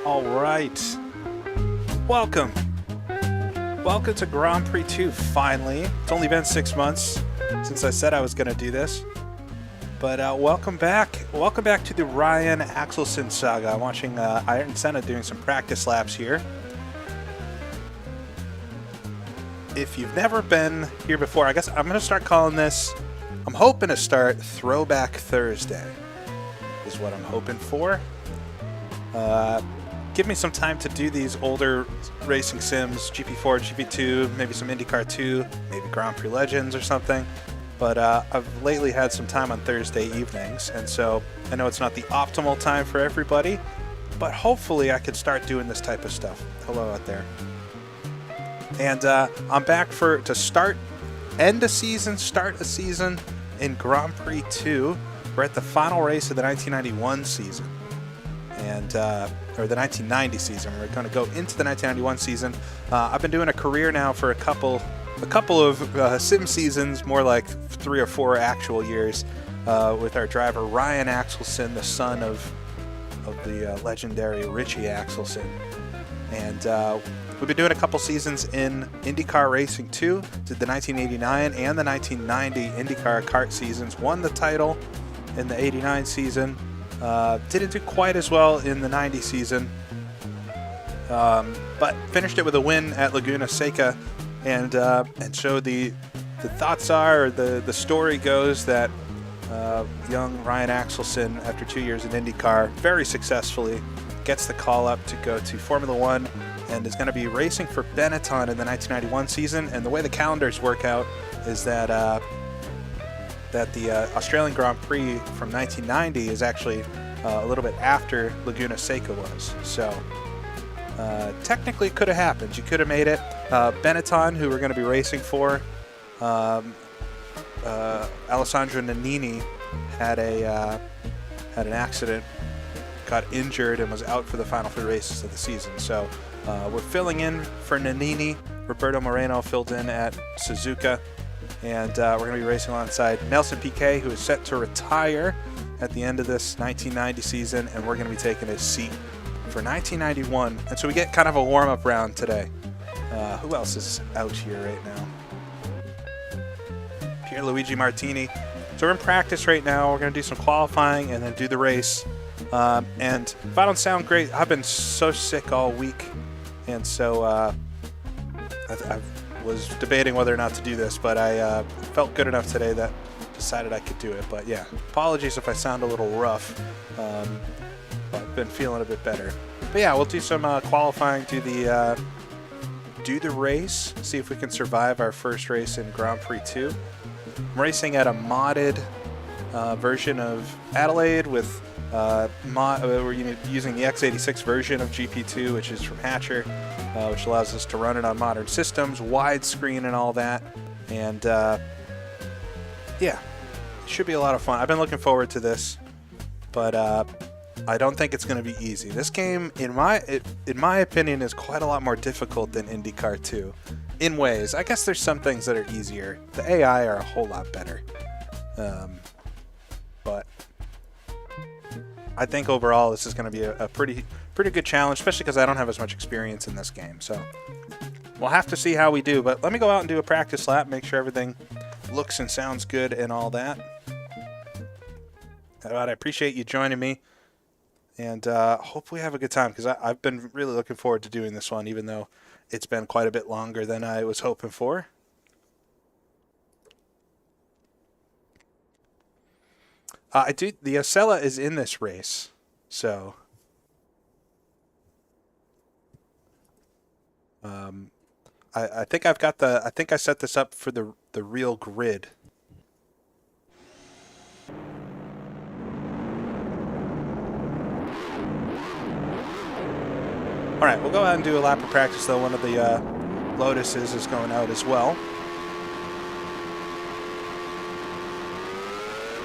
All right. Welcome. Welcome to Grand Prix 2, finally. It's only been 6 months since I said I was going to do this. But welcome back. Welcome back to the Ryan Axelson saga. I'm watching Iron Senna doing some practice laps here. If you've never been here before, I guess I'm going to start calling this, I'm hoping to start Throwback Thursday, is what I'm hoping for. Give me some time to do these older racing sims, GP4, GP2, maybe some IndyCar 2, maybe Grand Prix Legends or something. But I've lately had some time on Thursday evenings, and so I know it's not the optimal time for everybody, but hopefully I could start doing this type of stuff. Hello out there. And I'm back to end a season, start a season in Grand Prix 2. We're at the final race of the 1991 season. And or the 1990 season. We're going to go into the 1991 season. I've been doing a career now for a couple of sim seasons, more like 3 or 4 actual years, with our driver Ryan Axelson, the son of the legendary Richie Axelson. And we've been doing a couple seasons in IndyCar Racing 2, did the 1989 and the 1990 IndyCar kart seasons, won the title in the 89 season. Didn't do quite as well in the 90 season, but finished it with a win at Laguna Seca, and so the thoughts are, or the story goes, that young Ryan Axelson, after 2 years in IndyCar, very successfully gets the call up to go to Formula One, and is going to be racing for Benetton in the 1991 season. And the way the calendars work out is that the Australian Grand Prix from 1990 is actually a little bit after Laguna Seca was. So technically it could have happened. You could have made it. Benetton, who we're going to be racing for, Alessandro Nannini had an accident, got injured, and was out for the final 3 races of the season. So we're filling in for Nannini. Roberto Moreno filled in at Suzuka. And we're going to be racing alongside Nelson Piquet, who is set to retire at the end of this 1990 season, and we're going to be taking his seat for 1991. And so we get kind of a warm-up round today. Who else is out here right now? Pierluigi Martini. So we're in practice right now. We're going to do some qualifying and then do the race. And if I don't sound great, I've been so sick all week, and so I've was debating whether or not to do this, but I felt good enough today that decided I could do it. But yeah, apologies if I sound a little rough. But I've been feeling a bit better. But yeah, we'll do some qualifying, do the race, see if we can survive our first race in Grand Prix 2. I'm racing at a modded version of Adelaide with we're using the x86 version of GP2, which is from Hatcher, which allows us to run it on modern systems, widescreen and all that. And yeah, it should be a lot of fun. I've been looking forward to this, but I don't think it's going to be easy. This game, in my opinion, is quite a lot more difficult than IndyCar 2 in ways. I guess there's some things that are easier. The AI are a whole lot better, but I think overall this is going to be a pretty good challenge, especially because I don't have as much experience in this game. So we'll have to see how we do. But let me go out and do a practice lap, make sure everything looks and sounds good and all that. I appreciate you joining me, and hope we have a good time, because I've been really looking forward to doing this one, even though it's been quite a bit longer than I was hoping for. The Osella is in this race, so I think I've got I think I set this up for the real grid. All right, we'll go ahead and do a lap of practice, though. One of the Lotuses is going out as well.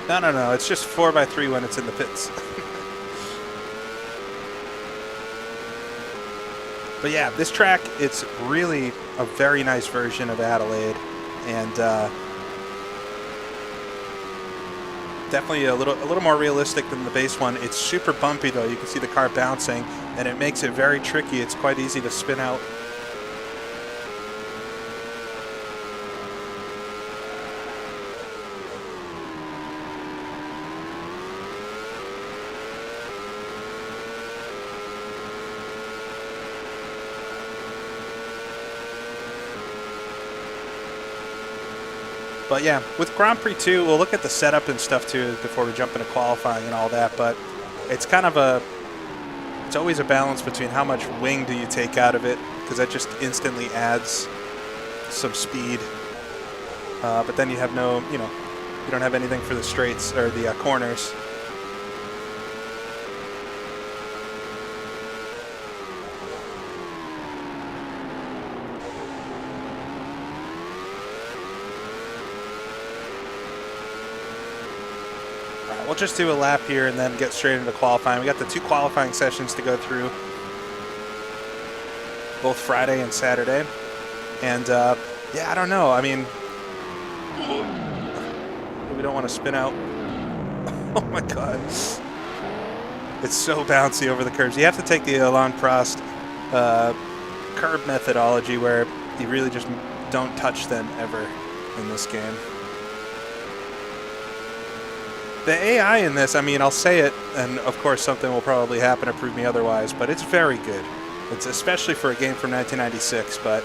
No, it's just 4x3 when it's in the pits. But yeah, this track, it's really a very nice version of Adelaide, and definitely a little more realistic than the base one. It's super bumpy though. You can see the car bouncing, and it makes it very tricky. It's quite easy to spin out. But yeah, with Grand Prix 2, we'll look at the setup and stuff too before we jump into qualifying and all that. But it's kind of it's always a balance between how much wing do you take out of it, because that just instantly adds some speed. But then you have no, you don't have anything for the straights or the corners. We'll just do a lap here and then get straight into qualifying. We got the 2 qualifying sessions to go through, both Friday and Saturday. And yeah, I don't know. I mean, we don't want to spin out. Oh my God. It's so bouncy over the curves. You have to take the Alain Prost curb methodology where you really just don't touch them ever in this game. The AI in this, I mean, I'll say it, and of course something will probably happen to prove me otherwise, but it's very good. It's especially for a game from 1996, but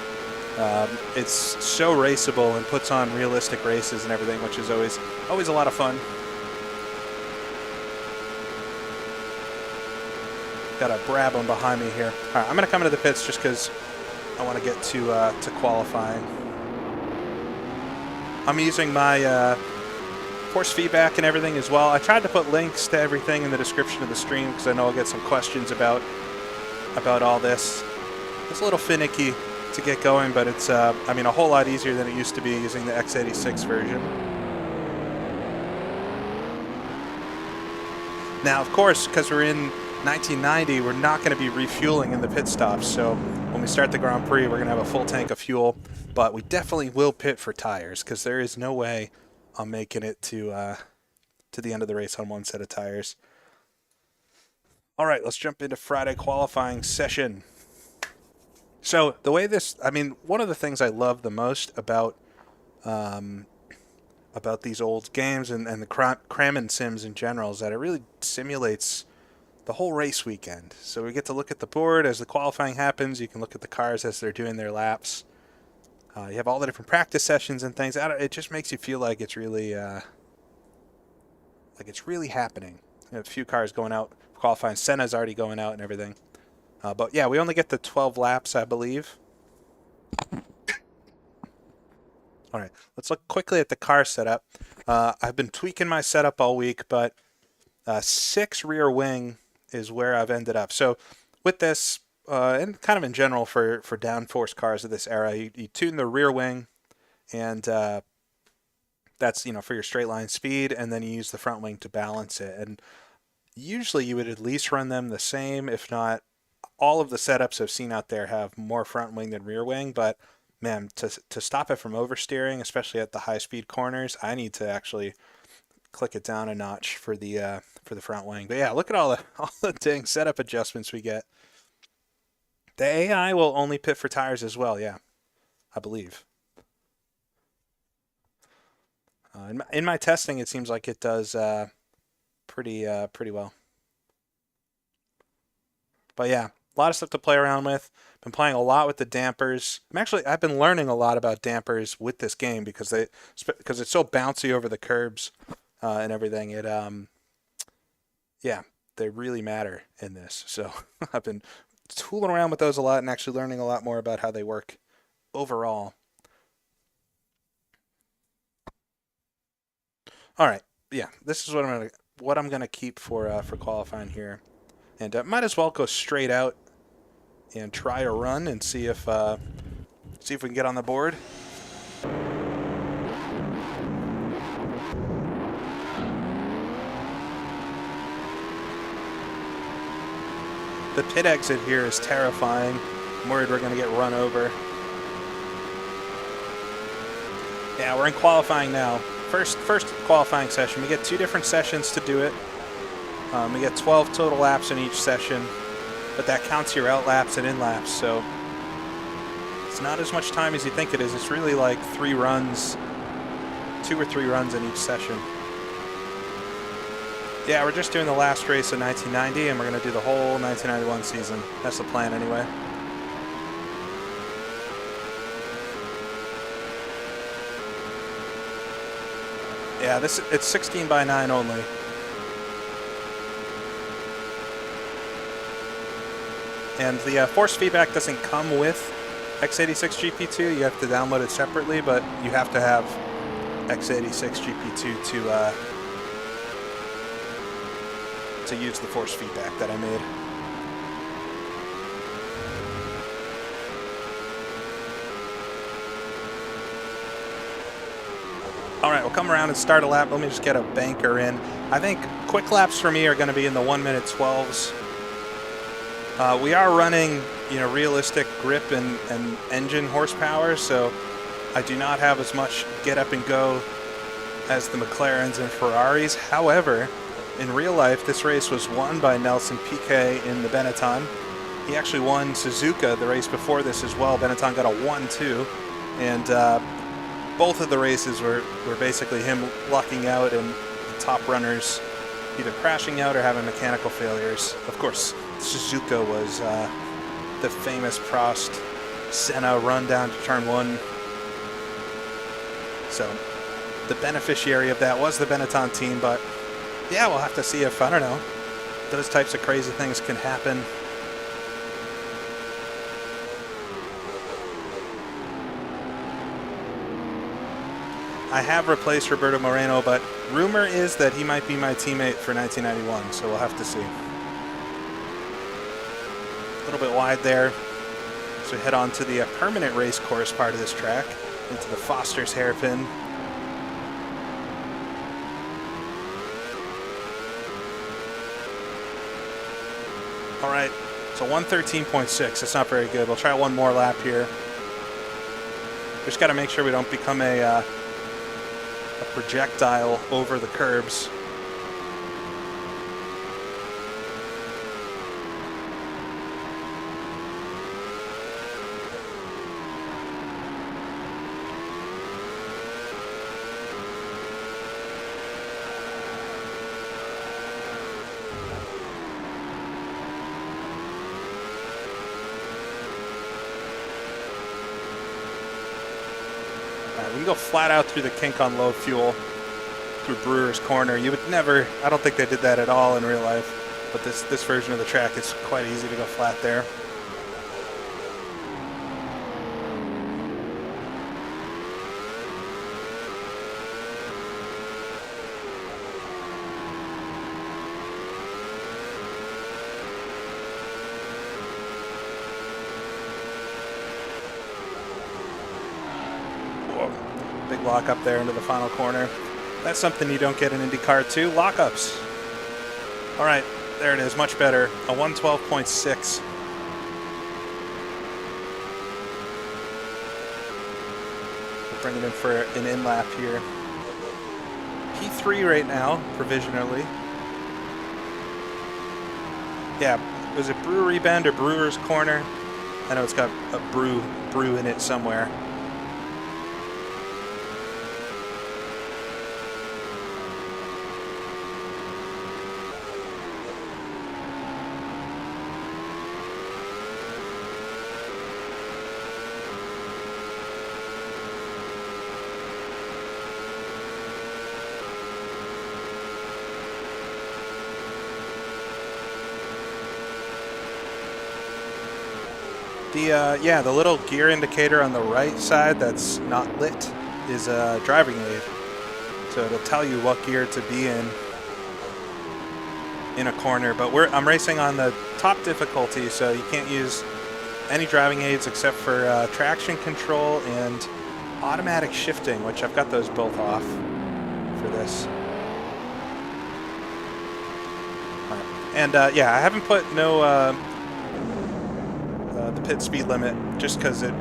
it's so raceable and puts on realistic races and everything, which is always a lot of fun. Got a Brabham behind me here. All right, I'm going to come into the pits just because I want to get to qualifying. I'm using my force feedback and everything as well. I tried to put links to everything in the description of the stream because I know I'll get some questions about all this. It's a little finicky to get going, but it's I mean, a whole lot easier than it used to be using the x86 version. Now, of course, because we're in 1990, we're not going to be refueling in the pit stops, so when we start the Grand Prix, we're going to have a full tank of fuel, but we definitely will pit for tires because there is no way I'm making it to the end of the race on one set of tires. All right, let's jump into Friday qualifying session. So the way this, I mean, one of the things I love the most about these old games and the cramming sims in general is that it really simulates the whole race weekend. So we get to look at the board as the qualifying happens. You can look at the cars as they're doing their laps. You have all the different practice sessions and things. It just makes you feel like it's really happening. You have a few cars going out for qualifying. Senna's already going out and everything. But yeah, we only get the 12 laps, I believe. All right, let's look quickly at the car setup. I've been tweaking my setup all week, but 6 rear wing is where I've ended up. So with this, and kind of in general for downforce cars of this era, you tune the rear wing, and that's, for your straight line speed, and then you use the front wing to balance it. And usually you would at least run them the same, if not all of the setups I've seen out there have more front wing than rear wing. But man, to stop it from oversteering, especially at the high speed corners, I need to actually click it down a notch for the front wing. But yeah, look at all the dang setup adjustments we get. The AI will only pit for tires as well, yeah, I believe. In my testing, it seems like it does pretty well. But yeah, a lot of stuff to play around with. Been playing a lot with the dampers. I've been learning a lot about dampers with this game because it's so bouncy over the curbs and everything. Yeah, they really matter in this. So I've been tooling around with those a lot and actually learning a lot more about how they work overall. All right, yeah, this is what I'm gonna keep for qualifying here, and might as well go straight out and try a run and see if we can get on the board. The pit exit here is terrifying. I'm worried we're going to get run over. Yeah, we're in qualifying now. First qualifying session. We get 2 different sessions to do it. We get 12 total laps in each session. but that counts your out laps and in laps, so it's not as much time as you think it is. It's really like 3 runs, 2 or 3 runs in each session. Yeah, we're just doing the last race of 1990, and we're going to do the whole 1991 season. That's the plan anyway. Yeah, it's 16 by 9 only. And the force feedback doesn't come with x86GP2. You have to download it separately, but you have to have x86GP2 to use the force feedback that I made. All right, we'll come around and start a lap. Let me just get a banker in. I think quick laps for me are going to be in the 1:12s. We are running, realistic grip and engine horsepower, so I do not have as much get up and go as the McLarens and Ferraris. However, in real life, this race was won by Nelson Piquet in the Benetton. He actually won Suzuka the race before this as well. Benetton got a 1-2, and both of the races were basically him lucking out and the top runners either crashing out or having mechanical failures. Of course, Suzuka was the famous Prost-Senna run down to turn 1. So the beneficiary of that was the Benetton team, but yeah, we'll have to see if, I don't know, those types of crazy things can happen. I have replaced Roberto Moreno, but rumor is that he might be my teammate for 1991, so we'll have to see. A little bit wide there. So head on to the permanent race course part of this track, into the Foster's hairpin. All right, so 113.6, that's not very good. We'll try one more lap here. Just got to make sure we don't become a projectile over the curbs. We can go flat out through the kink on low fuel through Brewer's Corner. You would never, I don't think they did that at all in real life, but this version of the track, it's quite easy to go flat there. Big lock up there into the final corner. That's something you don't get in IndyCar too. Lockups. All right, there it is, much better. A 112.6. We'll bring it in for an in-lap here. P3 right now, provisionally. Yeah, was it Brewery Bend or Brewer's Corner? I know it's got a brew in it somewhere. The little gear indicator on the right side that's not lit is a driving aid. So it'll tell you what gear to be in a corner. But I'm racing on the top difficulty, so you can't use any driving aids except for traction control and automatic shifting, which I've got those both off for this. All right. And yeah, I haven't put the pit speed limit just because it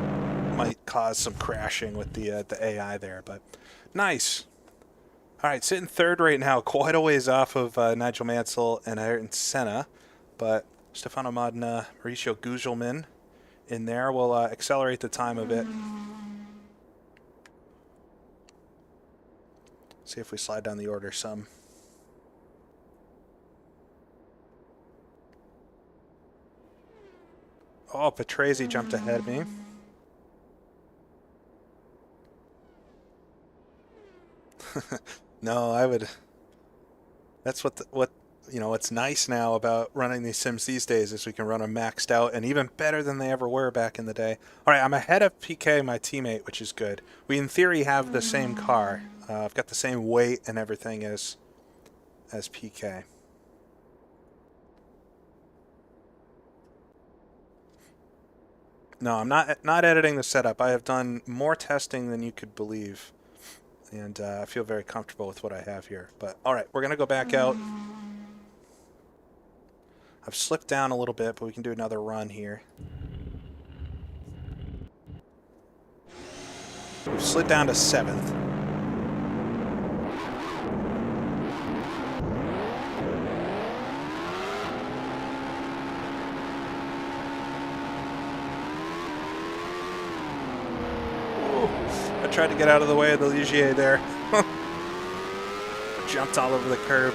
might cause some crashing with the AI there, but nice. All right, sitting third right now, quite a ways off of Nigel Mansell and Ayrton Senna, but Stefano Modena, Mauricio Gugelmin in there. We'll accelerate the time a bit. See if we slide down the order some. Oh, Patrese jumped ahead of me. No, I would. That's what you know. What's nice now about running these sims these days is we can run them maxed out and even better than they ever were back in the day. All right, I'm ahead of PK, my teammate, which is good. We in theory have the same car. I've got the same weight and everything as PK. No, I'm not editing the setup. I have done more testing than you could believe, and I feel very comfortable with what I have here. But all right, we're gonna go back out. I've slipped down a little bit, but we can do another run here. We've slid down to 7th. I tried to get out of the way of the Ligier there. Jumped all over the curb.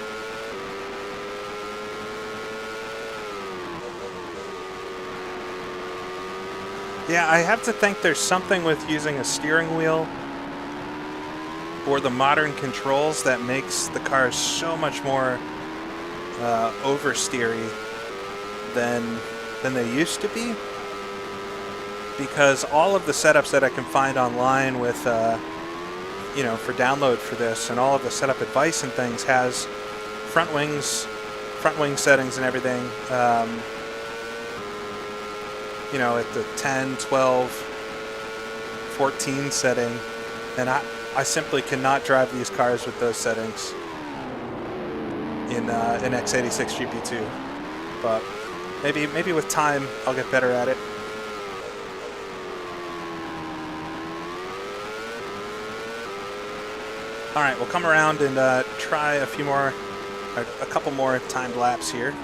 Yeah, I have to think there's something with using a steering wheel or the modern controls that makes the cars so much more oversteery than they used to be. Because all of the setups that I can find online with, you know, for download for this, and all of the setup advice and things has front wing settings and everything. You know, at the 10, 12, 14 setting, and I simply cannot drive these cars with those settings in x86GP2. But maybe with time I'll get better at it. All right, we'll come around and try a couple more timed laps here.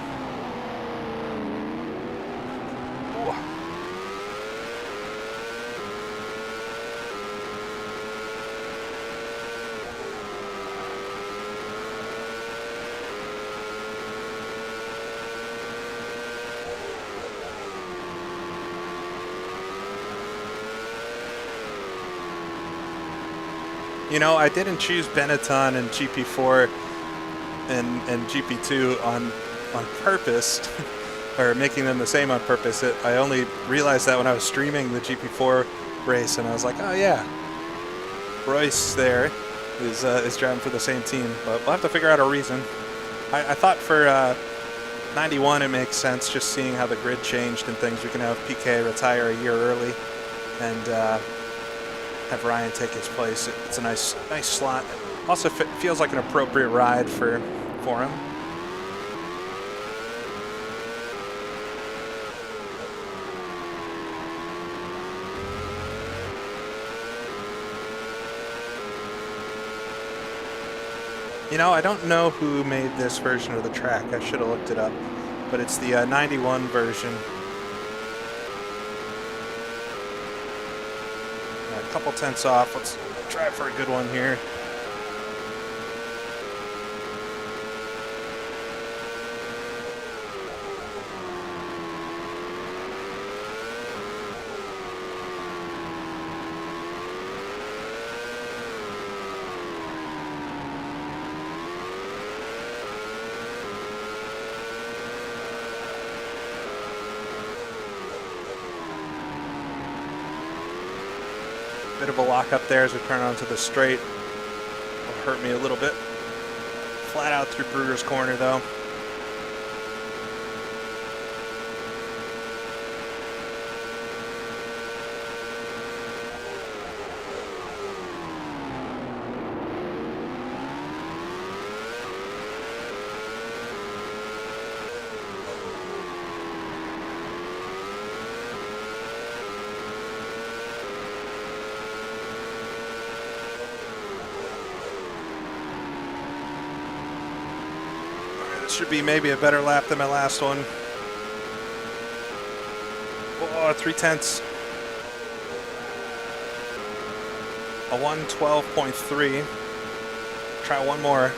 You know, I didn't choose Benetton and GP4 and GP2 on purpose, or making them the same on purpose. I only realized that when I was streaming the GP4 race, and I was like, oh yeah, Royce there is driving for the same team. But we'll have to figure out a reason. I thought for 91 it makes sense, just seeing how the grid changed and things. We can have PK retire a year early, and have Ryan take his place. It's a nice slot. Also feels like an appropriate ride for him. You know, I don't know who made this version of the track. I should have looked it up, but it's the 91 version. Couple tenths off. Let's try for a good one here. Bit of a lock up there as we turn onto the straight. Will hurt me a little bit. Flat out through Brugger's corner though. Should be maybe a better lap than my last one. Oh, 3/10. A 112.3. Try one more.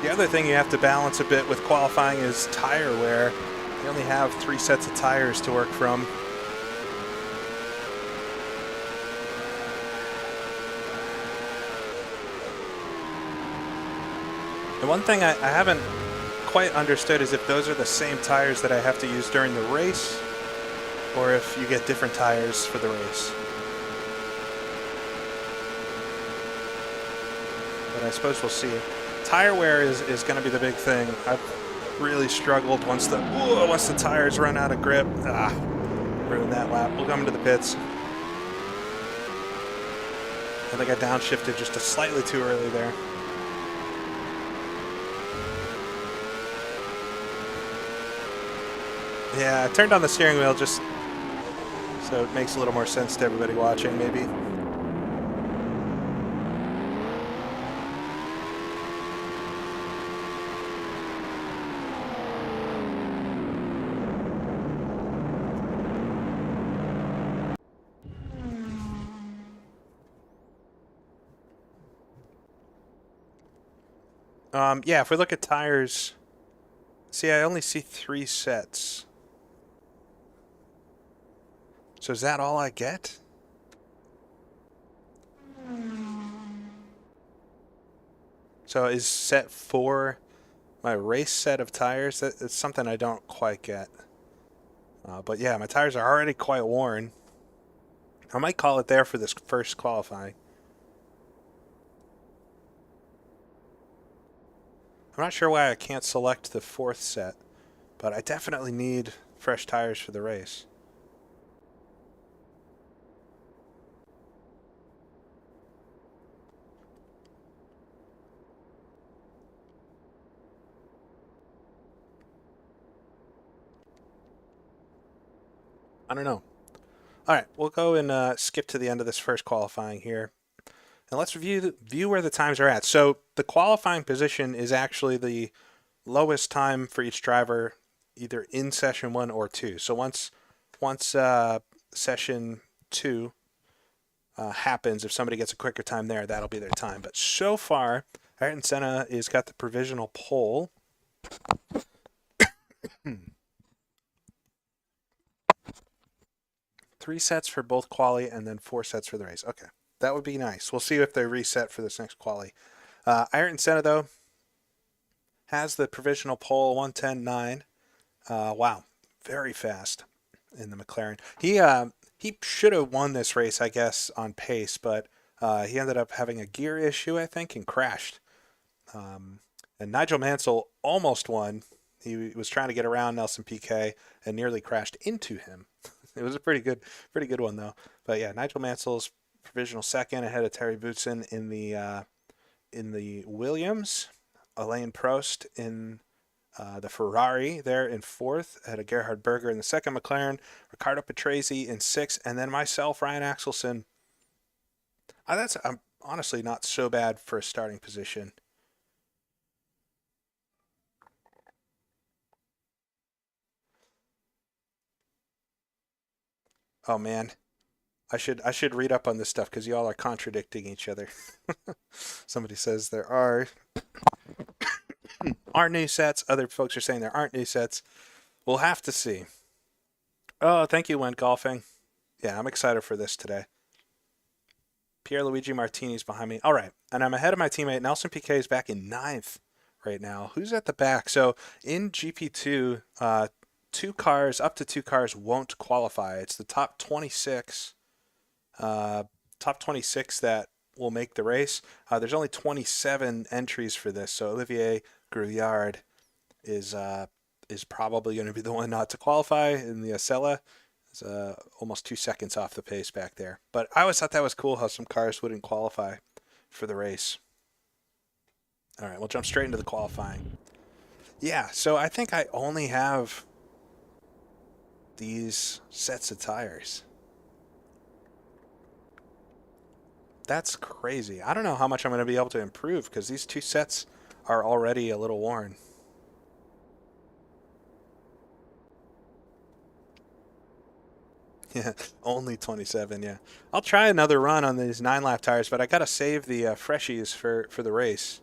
The other thing you have to balance a bit with qualifying is tire wear. You only have 3 sets of tires to work from. The one thing I haven't quite understood is if those are the same tires that I have to use during the race, or if you get different tires for the race. But I suppose we'll see. Tire wear is going to be the big thing. I've really struggled once the tires run out of grip. Ruined that lap. We'll come to the pits. I think I downshifted just slightly too early there. Yeah, I turned on the steering wheel just so it makes a little more sense to everybody watching, maybe. Yeah, if we look at tires, see, I only see 3 sets. So is that all I get? So is set 4 my race set of tires? That's something I don't quite get. But yeah, my tires are already quite worn. I might call it there for this first qualifying. I'm not sure why I can't select the 4th set, but I definitely need fresh tires for the race. I don't know. All right, we'll go and skip to the end of this first qualifying here. And let's view where the times are at. So the qualifying position is actually the lowest time for each driver, either in session 1 or 2. So once session 2 happens, if somebody gets a quicker time there, that'll be their time. But so far, Ayrton Senna has got the provisional pole. 3 sets for both quali and then 4 sets for the race. Okay, that would be nice. We'll see if they reset for this next quali. Ayrton Senna, though, has the provisional pole, 1:10.9. Wow, very fast in the McLaren. He should have won this race, I guess, on pace, but he ended up having a gear issue, I think, and crashed. And Nigel Mansell almost won. He was trying to get around Nelson Piquet and nearly crashed into him. It was a pretty good one though. But yeah, Nigel Mansell's provisional second ahead of Terry Boutsen in the Williams. Alain Prost in the Ferrari there in 4th, ahead of Gerhard Berger in the 2nd McLaren. Riccardo Patrese in 6th, and then myself, Ryan Axelson. That's honestly not so bad for a starting position. Oh man, I should read up on this stuff because y'all are contradicting each other. Somebody says there are new sets. Other folks are saying there aren't new sets. We'll have to see. Oh, thank you, Went Golfing. Yeah, I'm excited for this today. Pierluigi Martini's behind me. All right, and I'm ahead of my teammate. Nelson Piquet is back in 9th right now. Who's at the back? So in GP2, up to 2 cars won't qualify. It's the top 26 that will make the race. There's only 27 entries for this, so Olivier Grouillard is probably going to be the one not to qualify in the Acela. It's almost 2 seconds off the pace back there. But I always thought that was cool how some cars wouldn't qualify for the race. All right, we'll jump straight into the qualifying. Yeah, so I think I only have these sets of tires. That's crazy. I don't know how much I'm going to be able to improve because these 2 sets are already a little worn. Yeah, only 27, yeah. I'll try another run on these 9-lap tires, but I got to save the freshies for the race.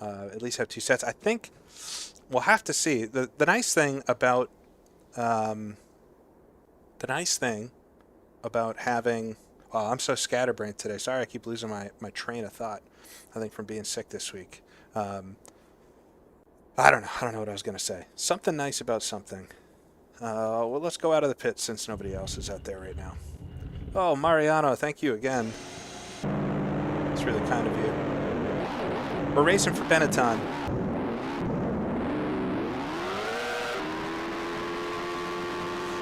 At least have 2 sets. I think we'll have to see. The nice thing about having... Oh, I'm so scatterbrained today. Sorry, I keep losing my train of thought. I think from being sick this week. I don't know what I was going to say. Something nice about something. Well, let's go out of the pit since nobody else is out there right now. Oh, Mariano, thank you again. It's really kind of you. We're racing for Benetton.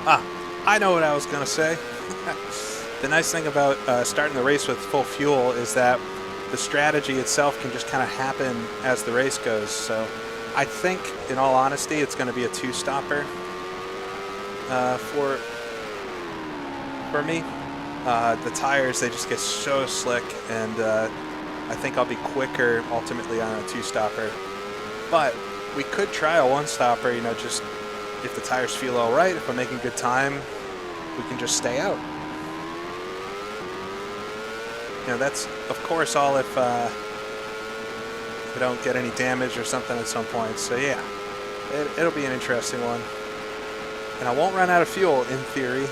I know what I was going to say. The nice thing about starting the race with full fuel is that the strategy itself can just kind of happen as the race goes. So I think, in all honesty, it's going to be a 2-stopper for me. The tires, they just get so slick, and I think I'll be quicker ultimately on a 2-stopper. But we could try a 1-stopper, you know, just if the tires feel all right, if I'm making good time, we can just stay out. You know, that's, of course, all if we don't get any damage or something at some point. So, yeah, it'll be an interesting one. And I won't run out of fuel, in theory.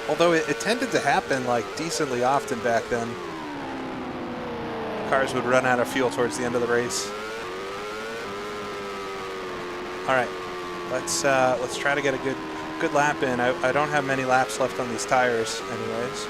Although it tended to happen, like, decently often back then. Cars would run out of fuel towards the end of the race. All right, let's try to get a good lap in. I don't have many laps left on these tires anyways.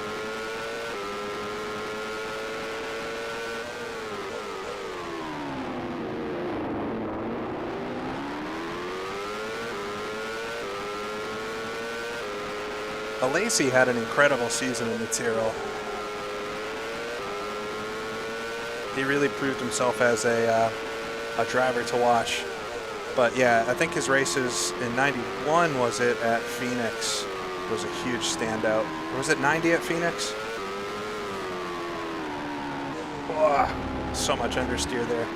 Alesi had an incredible season in the Tyrrell. He really proved himself as a driver to watch. But yeah, I think his races in 91, was it, at Phoenix, was a huge standout. Or was it 90 at Phoenix? Oh, so much understeer there.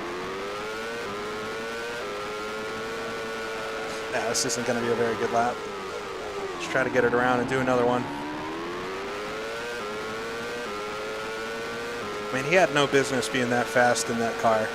Yeah, this isn't going to be a very good lap. Let's try to get it around and do another one. I mean, he had no business being that fast in that car.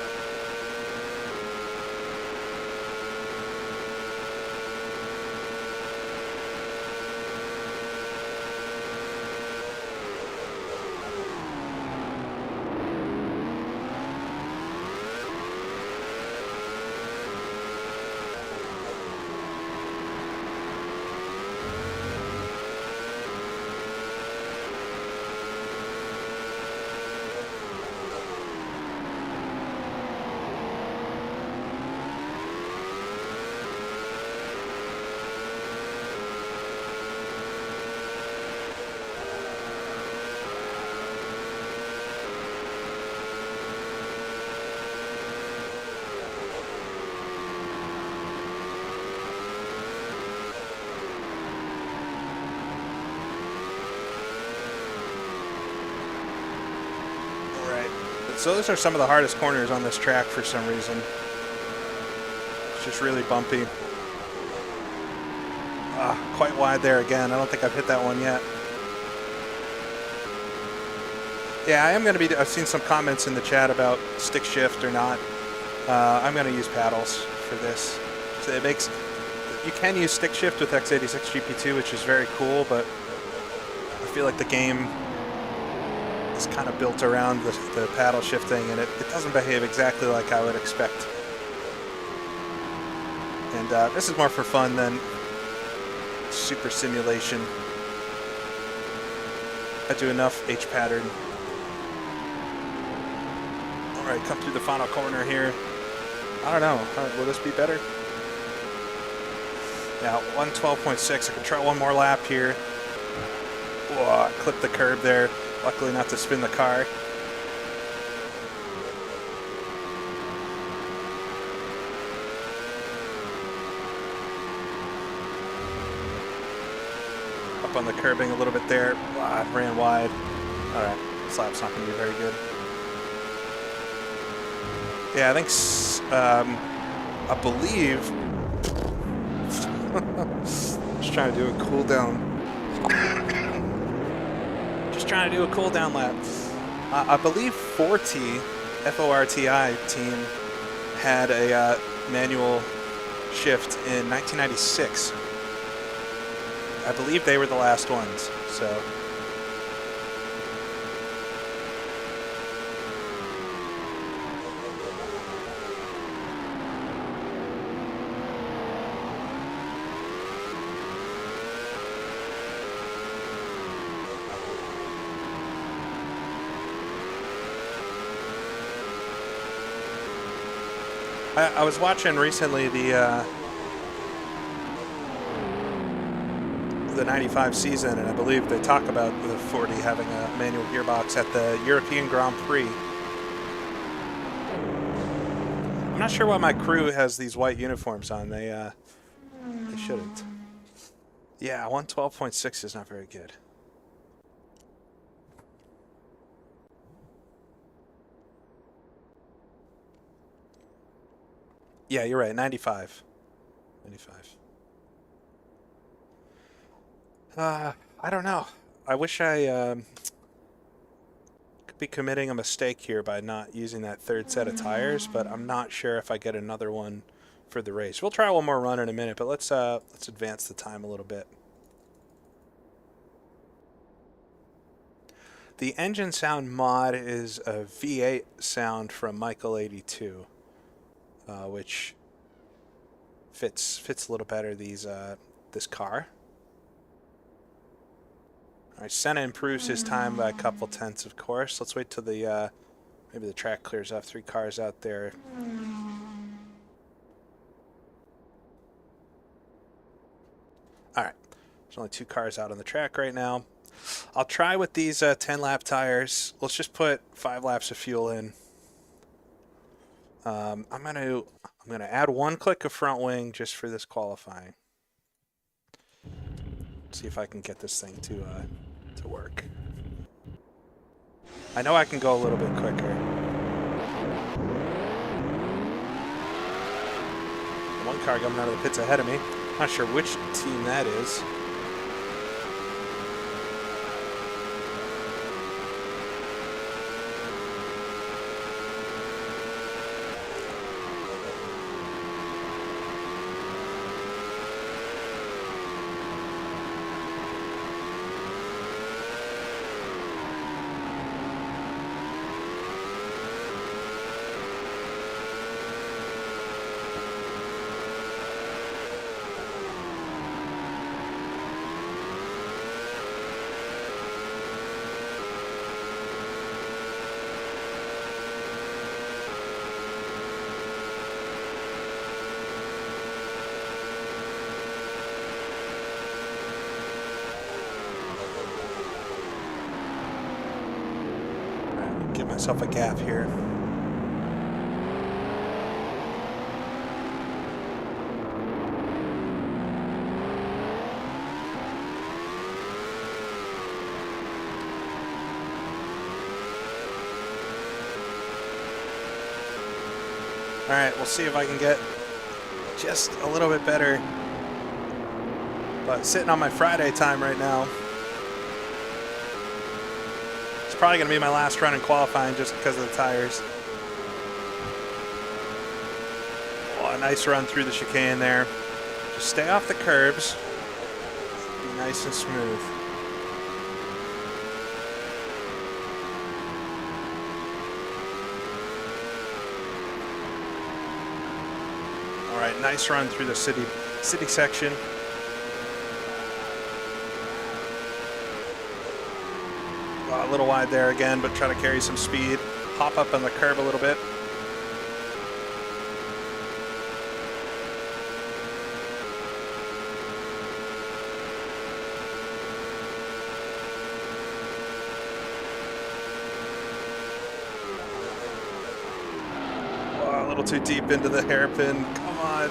So those are some of the hardest corners on this track for some reason. It's just really bumpy. Quite wide there again. I don't think I've hit that one yet. Yeah, I am going to be... I've seen some comments in the chat about stick shift or not. I'm going to use paddles for this. So it makes... You can use stick shift with x86GP2, which is very cool, but I feel like the game is kind of built around the paddle shifting, and it doesn't behave exactly like I would expect. And this is more for fun than super simulation. I do enough H pattern. All right, come through the final corner here. I don't know. Will this be better? Yeah, 112.6. I can try one more lap here. Whoa, clip the curb there. Luckily not to spin the car. Up on the curbing a little bit there. Wow, I ran wide. All right, this lap's not going to be very good. Yeah, I think, I believe, just trying to do a cool down. Just trying to do a cool down lap. I believe Forti, F-O-R-T-I team had a manual shift in 1996. I believe they were the last ones, so. I was watching recently the 95 season, and I believe they talk about the 40 having a manual gearbox at the European Grand Prix. I'm not sure why my crew has these white uniforms on. They shouldn't. Yeah, 112.6 is not very good. Yeah, you're right. 95. 95. I don't know. I wish I could be committing a mistake here by not using that third set of tires, but I'm not sure if I get another one for the race. We'll try one more run in a minute, but let's advance the time a little bit. The engine sound mod is a V8 sound from Michael 82, which fits a little better this car. All right, Senna improves his time by a couple tenths, of course. Let's wait till the maybe the track clears up. 3 cars out there. All right, there's only 2 cars out on the track right now. I'll try with these 10-lap tires. Let's just put 5 laps of fuel in. I'm gonna add 1 click of front wing just for this qualifying. See if I can get this thing to work. I know I can go a little bit quicker. One car coming out of the pits ahead of me. Not sure which team that is. Give myself a gap here. All right, we'll see if I can get just a little bit better. But sitting on my Friday time right now. Probably going to be my last run in qualifying just because of the tires. Oh, a nice run through the chicane there. Just stay off the curbs. Be nice and smooth. All right, nice run through the city section. A little wide there again, but try to carry some speed. Hop up on the curb a little bit. Oh, a little too deep into the hairpin. Come on.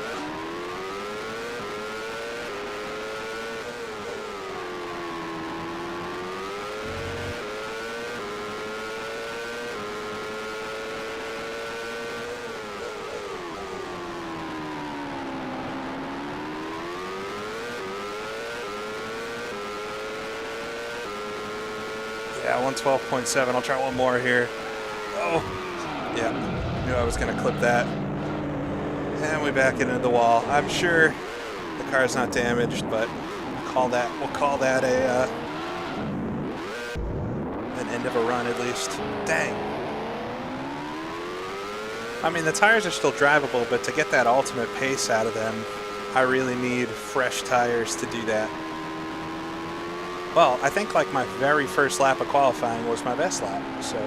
Yeah, 112.7. I'll try one more here. Oh, yeah. Knew I was going to clip that. And we back into the wall. I'm sure the car's not damaged, but we'll call that an end of a run at least. Dang. I mean, the tires are still drivable, but to get that ultimate pace out of them, I really need fresh tires to do that. Well, I think like my very first lap of qualifying was my best lap, so.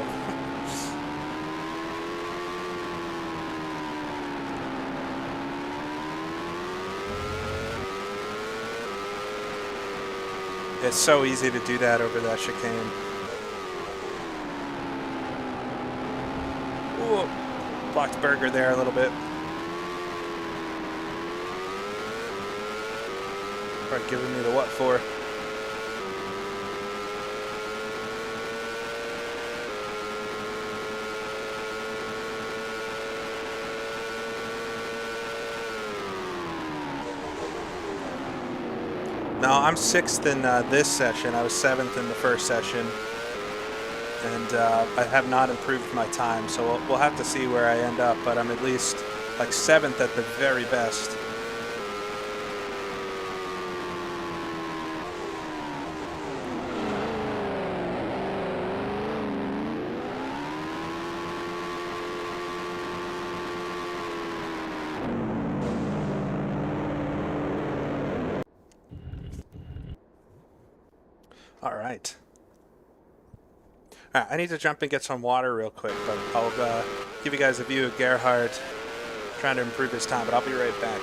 It's so easy to do that over that chicane. Ooh, blocked Berger there a little bit. Probably giving me the what for. No, I'm 6th in this session. I was 7th in the first session. And I have not improved my time, so we'll have to see where I end up, but I'm at least like 7th at the very best. All right. All right, I need to jump and get some water real quick, but I'll give you guys a view of Gerhard trying to improve his time, but I'll be right back.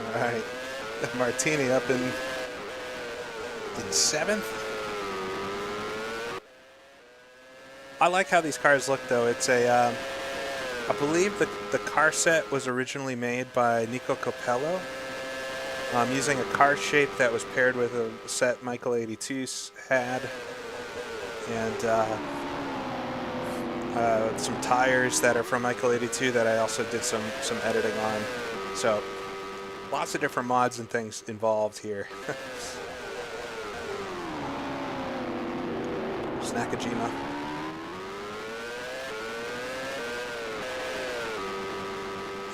All right, Martini up in 7th. I like how these cars look, though. It's a, I believe the car set was originally made by Nico Copello, using a car shape that was paired with a set Michael 82 had, and some tires that are from Michael 82 that I also did some editing on. So lots of different mods and things involved here. Nakajima.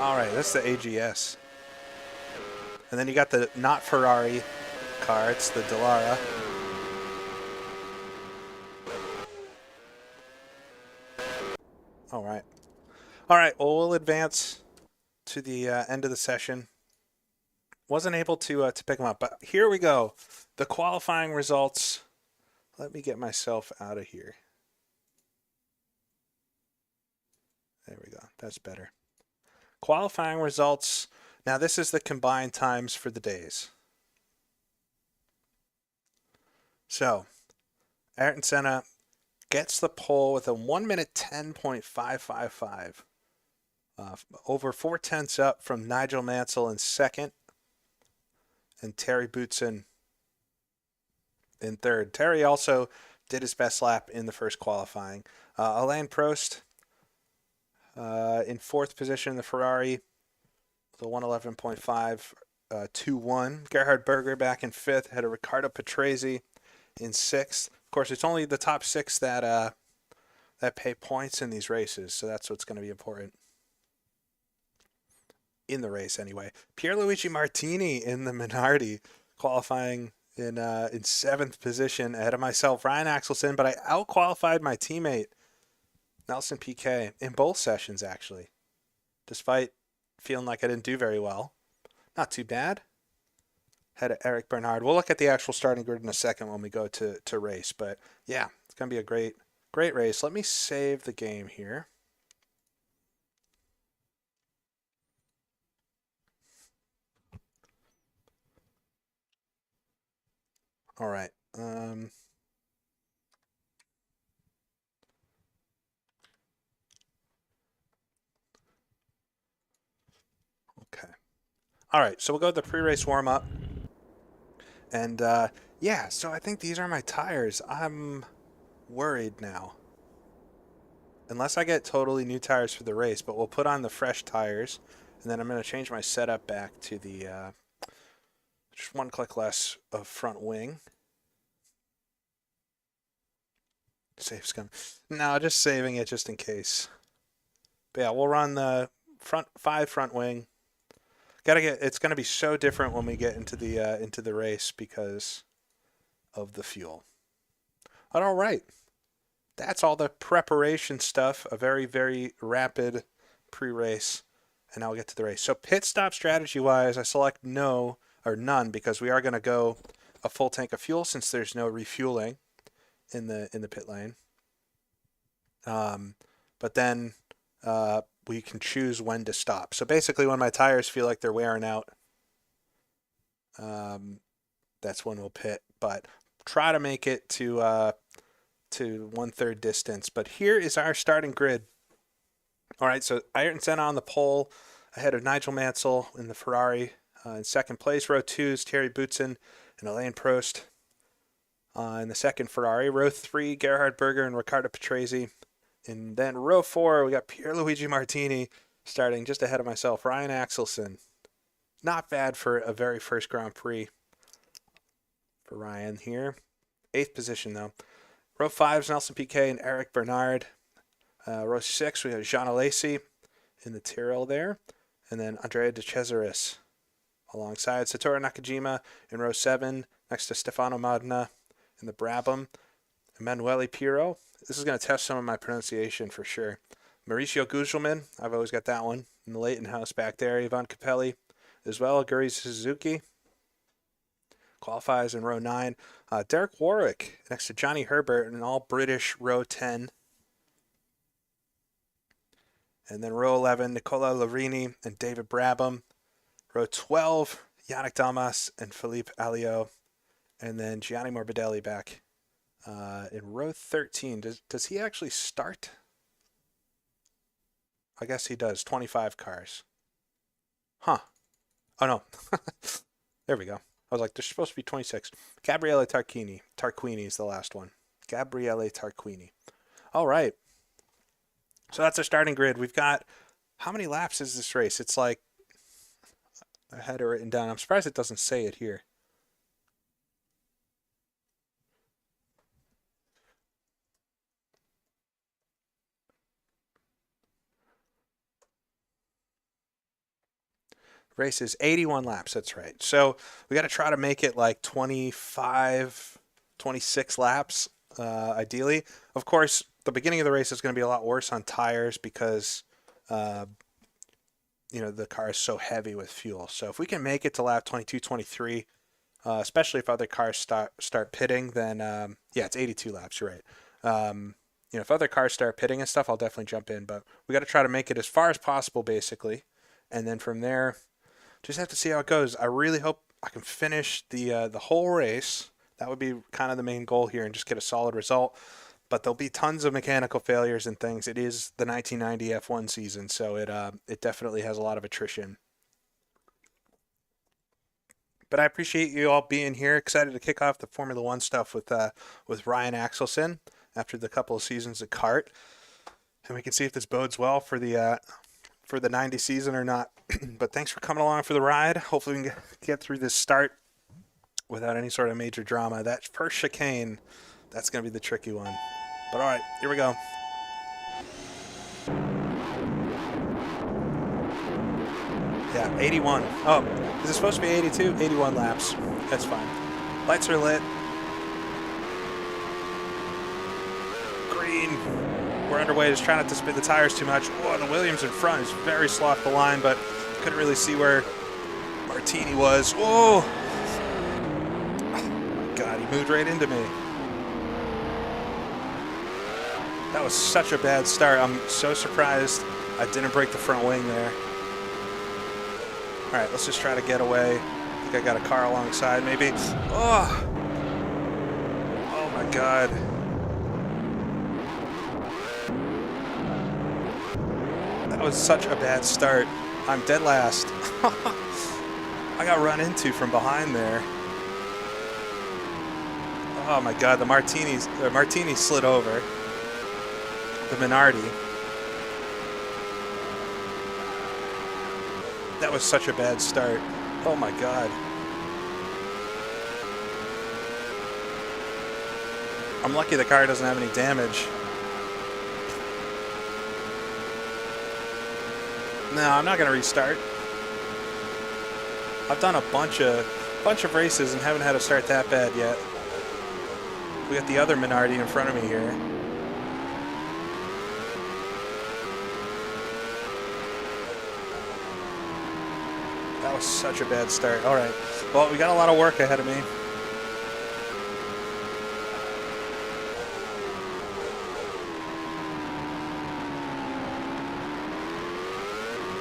All right, that's the AGS. And then you got the not Ferrari car, it's the Dallara. All right. All right, well, we'll advance to the end of the session. Wasn't able to pick them up, but here we go. The qualifying results. Let me get myself out of here. There we go. That's better. Qualifying results. Now this is the combined times for the days. So, Ayrton Senna gets the pole with a 1 minute 10.555. Over 4/10 up from Nigel Mansell in second and Terry Boutsen in third. Terry also did his best lap in the first qualifying. Alain Prost in fourth position in the Ferrari, the 111.5. 2-1. Gerhard Berger back in fifth. Had a Riccardo Patrese in sixth. Of course, it's only the top six that pay points in these races, so that's what's going to be important in the race anyway. Pierluigi Martini in the Minardi, qualifying in seventh position ahead of myself, Ryan Axelson, but I out-qualified my teammate Nelson Piquet in both sessions actually, despite feeling like I didn't do very well. Not too bad. Had Eric Bernard. We'll look at the actual starting grid in a second when we go to race. But yeah, it's going to be a great race. Let me save the game here. All right. Okay. All right, so we'll go to the pre-race warm-up. And yeah, so I think these are my tires. I'm worried now. Unless I get totally new tires for the race, but we'll put on the fresh tires. And then I'm going to change my setup back to the just one click less of front wing. Save scum. No, just saving it just in case. But yeah, we'll run the front wing. It's going to be so different when we get into the race because of the fuel. But all right, that's all the preparation stuff. A very, very rapid pre-race, and now we'll get to the race. So pit stop strategy-wise, I select no or none because we are going to go a full tank of fuel since there's no refueling in the pit lane. But then we can choose when to stop. So basically, when my tires feel like they're wearing out, that's when we'll pit. But try to make it to 1/3 distance. But here is our starting grid. All right, so Ayrton Senna on the pole ahead of Nigel Mansell in the Ferrari. In second place, row 2 is Thierry Boutsen and Alain Prost. In the second Ferrari, row 3, Gerhard Berger and Riccardo Patrese. And then row 4, we got Pierluigi Martini starting just ahead of myself, Ryan Axelson. Not bad for a very first Grand Prix for Ryan here. 8th position, though. Row 5 is Nelson Piquet and Eric Bernard. Row 6, we have Jean Alesi in the Tyrrell there. And then Andrea De Cesaris alongside Satoru Nakajima in row 7, next to Stefano Modena in the Brabham. Emanuele Pirro. This is going to test some of my pronunciation for sure. Mauricio Gugelmin. I've always got that one in the Leighton house back there. Ivan Capelli as well. Guri Suzuki qualifies in row 9. Derek Warwick next to Johnny Herbert in an all-British row 10. And then row 11, Nicola Larini and David Brabham. Row 12, Yannick Damas and Philippe Alliot. And then Gianni Morbidelli back in row 13. Does he actually start? I guess he does. 25 cars. Huh. Oh, no. There we go. I was like, there's supposed to be 26. Gabriele Tarquini. Tarquini is the last one. Gabriele Tarquini. All right. So that's our starting grid. We've got, how many laps is this race? It's like, I had it written down. I'm surprised it doesn't say it here. Race is 81 laps. That's right. So we got to try to make it like 25, 26 laps, ideally. Of course, the beginning of the race is going to be a lot worse on tires because, the car is so heavy with fuel. So if we can make it to lap 22, 23, especially if other cars start pitting, then, yeah, it's 82 laps. You're right. If other cars start pitting and stuff, I'll definitely jump in. But we got to try to make it as far as possible, basically. And then from there, just have to see how it goes. I really hope I can finish the whole race. That would be kind of the main goal here and just get a solid result. but there'll be tons of mechanical failures and things. It is the 1990 F1 season, so it definitely has a lot of attrition. But I appreciate you all being here. Excited to kick off the Formula One stuff with Ryan Axelson after the couple of seasons at kart, and we can see if this bodes well for the 90 season or not. But thanks for coming along for the ride. Hopefully we can get through this start without any sort of major drama. That first chicane, that's going to be the tricky one. But all right, here we go. Yeah, 81. Oh, is it supposed to be 82? 81 laps. That's fine. Lights are lit. Green. We're underway. Just trying not to spin the tires too much. Oh, the Williams in front is very slow off the line, but couldn't really see where Martini was. Oh! Oh my God, he moved right into me. That was such a bad start. I'm so surprised I didn't break the front wing there. All right, let's just try to get away. I think I got a car alongside, maybe. Oh! Oh my God. That was such a bad start. I'm dead last. I got run into from behind there. Oh my God, the Martini slid over. The Minardi. That was such a bad start. Oh my God. I'm lucky the car doesn't have any damage. No, I'm not gonna restart. I've done a bunch of races and haven't had a start that bad yet. We got the other Minardi in front of me here. That was such a bad start. All right. Well, we got a lot of work ahead of me.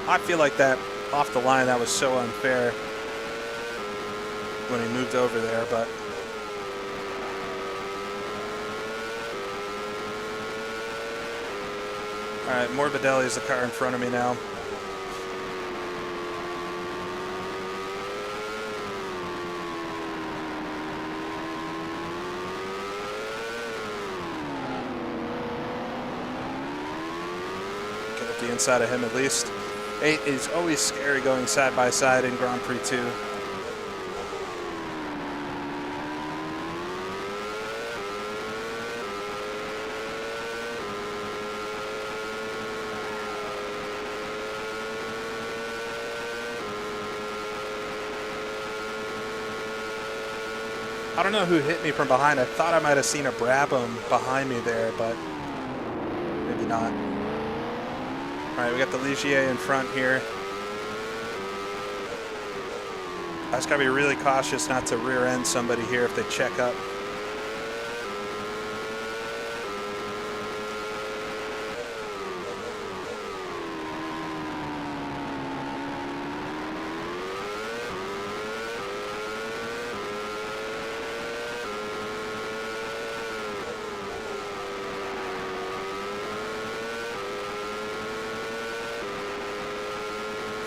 I feel like that off the line, that was so unfair when he moved over there, but all right, Morbidelli is the car in front of me now. Get up the inside of him at least. 8 is always scary going side by side in Grand Prix 2. I don't know who hit me from behind. I thought I might have seen a Brabham behind me there, but maybe not. All right, we got the Ligier in front here. I just gotta be really cautious not to rear end somebody here if they check up.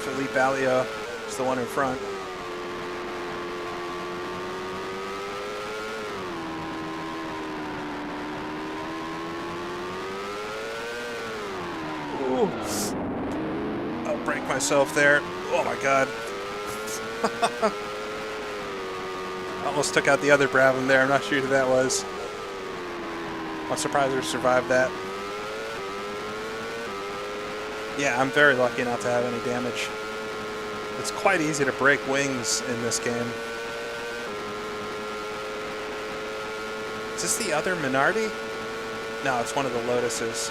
Philippe Alliot is the one in front. Ooh. I'll break myself there. Oh my God. Almost took out the other Brabham there. I'm not sure who that was. I'm surprised I survived that. Yeah, I'm very lucky not to have any damage. It's quite easy to break wings in this game. Is this the other Minardi? No, it's one of the Lotuses.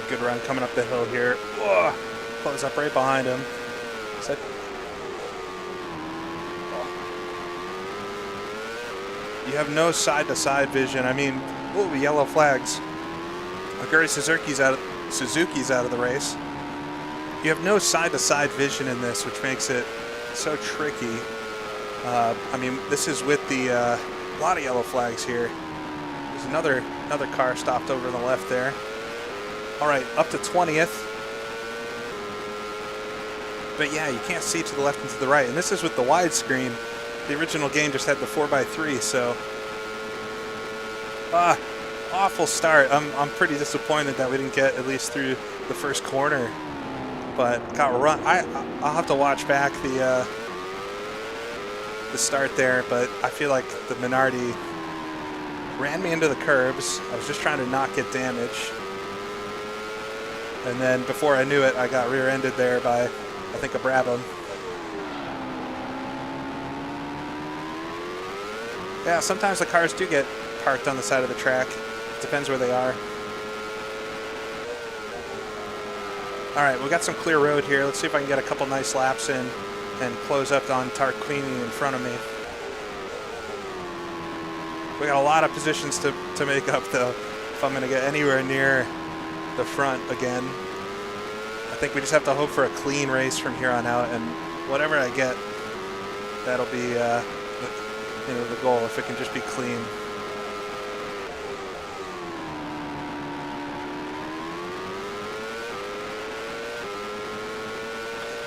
good run coming up the hill here. Whoa. Close up right behind him. So, you have no side-to-side vision. I mean, ooh, yellow flags. Aguri Suzuki's out of the race. You have no side-to-side vision in this, which makes it so tricky. I mean, this is with the a lot of yellow flags here. There's another car stopped over on the left there. All right, up to 20th. But yeah, you can't see to the left and to the right. And this is with the widescreen. The original game just had the 4x3, so awful start. I'm pretty disappointed that we didn't get at least through the first corner, but got run. I'll have to watch back the start there, but I feel like the Minardi ran me into the curbs. I was just trying to not get damage, and then before I knew it, I got rear-ended there by, I think, a Brabham. Yeah, sometimes the cars do get parked on the side of the track. Depends where they are. All right, we got some clear road here. Let's see if I can get a couple nice laps in and close up on Tarquini in front of me. We got a lot of positions to make up, though, if I'm going to get anywhere near the front again. I think we just have to hope for a clean race from here on out, and whatever I get, that'll be the goal, if it can just be clean.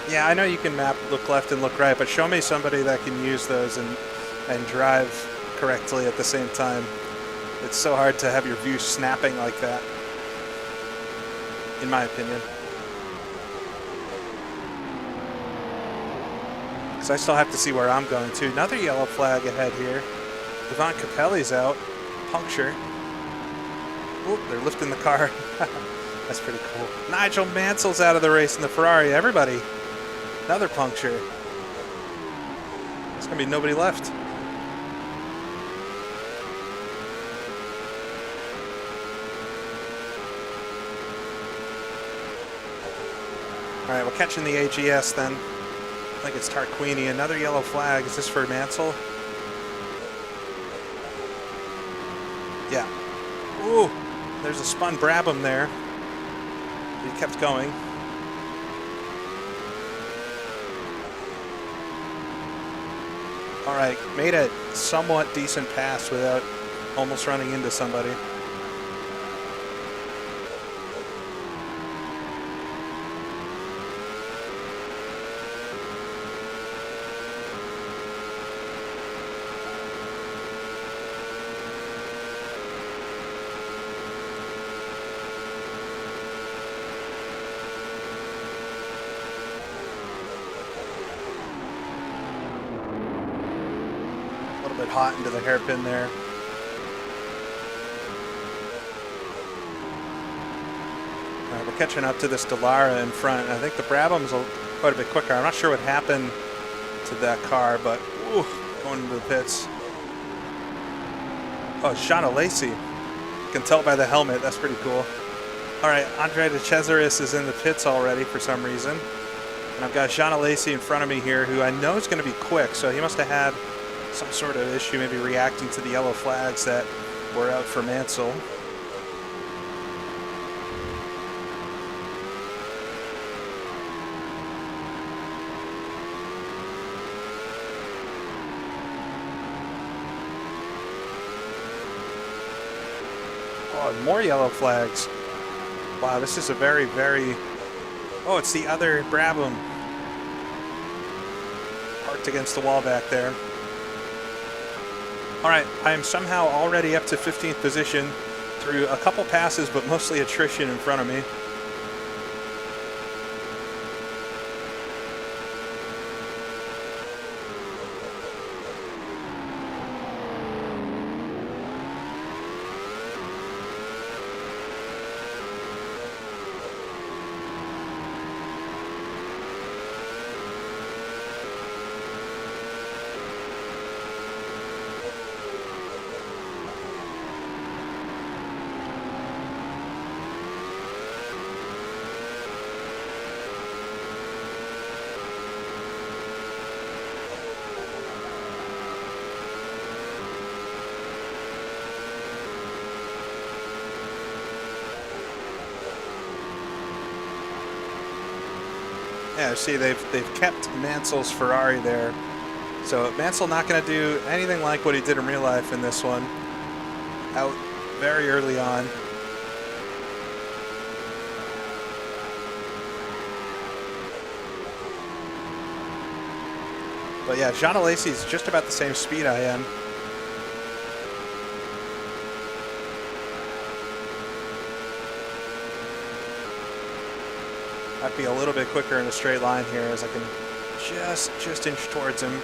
Yeah, I know you can map look left and look right, but show me somebody that can use those and drive correctly at the same time. It's so hard to have your view snapping like that, in my opinion. Because I still have to see where I'm going to. Another yellow flag ahead here. Ivan Capelli's out. Puncture. Oh, they're lifting the car. That's pretty cool. Nigel Mansell's out of the race in the Ferrari. Everybody. Another puncture. There's going to be nobody left. All right, we're catching the AGS then. I think it's Tarquini. Another yellow flag. Is this for Mansell? Yeah. Ooh, there's a spun Brabham there. He kept going. All right, made a somewhat decent pass without almost running into somebody. Hot into the hairpin there. All right, we're catching up to this Dallara in front. I think the Brabham's quite a bit quicker. I'm not sure what happened to that car, but ooh, going into the pits. Oh, Shauna Lacey. You can tell by the helmet. That's pretty cool. All right, Andre De Cesaris is in the pits already for some reason. And I've got Shauna Lacey in front of me here, who I know is going to be quick, so he must have had some sort of issue, maybe reacting to the yellow flags that were out for Mansell. Oh, more yellow flags. Wow, this is a very, very... Oh, it's the other Brabham. Parked against the wall back there. All right, I am somehow already up to 15th position through a couple passes, but mostly attrition in front of me. Yeah, see, they've kept Mansell's Ferrari there. So Mansell not going to do anything like what he did in real life in this one. Out very early on. But yeah, Jean Alesi is just about the same speed I am. Might be a little bit quicker in a straight line here as I can just inch towards him.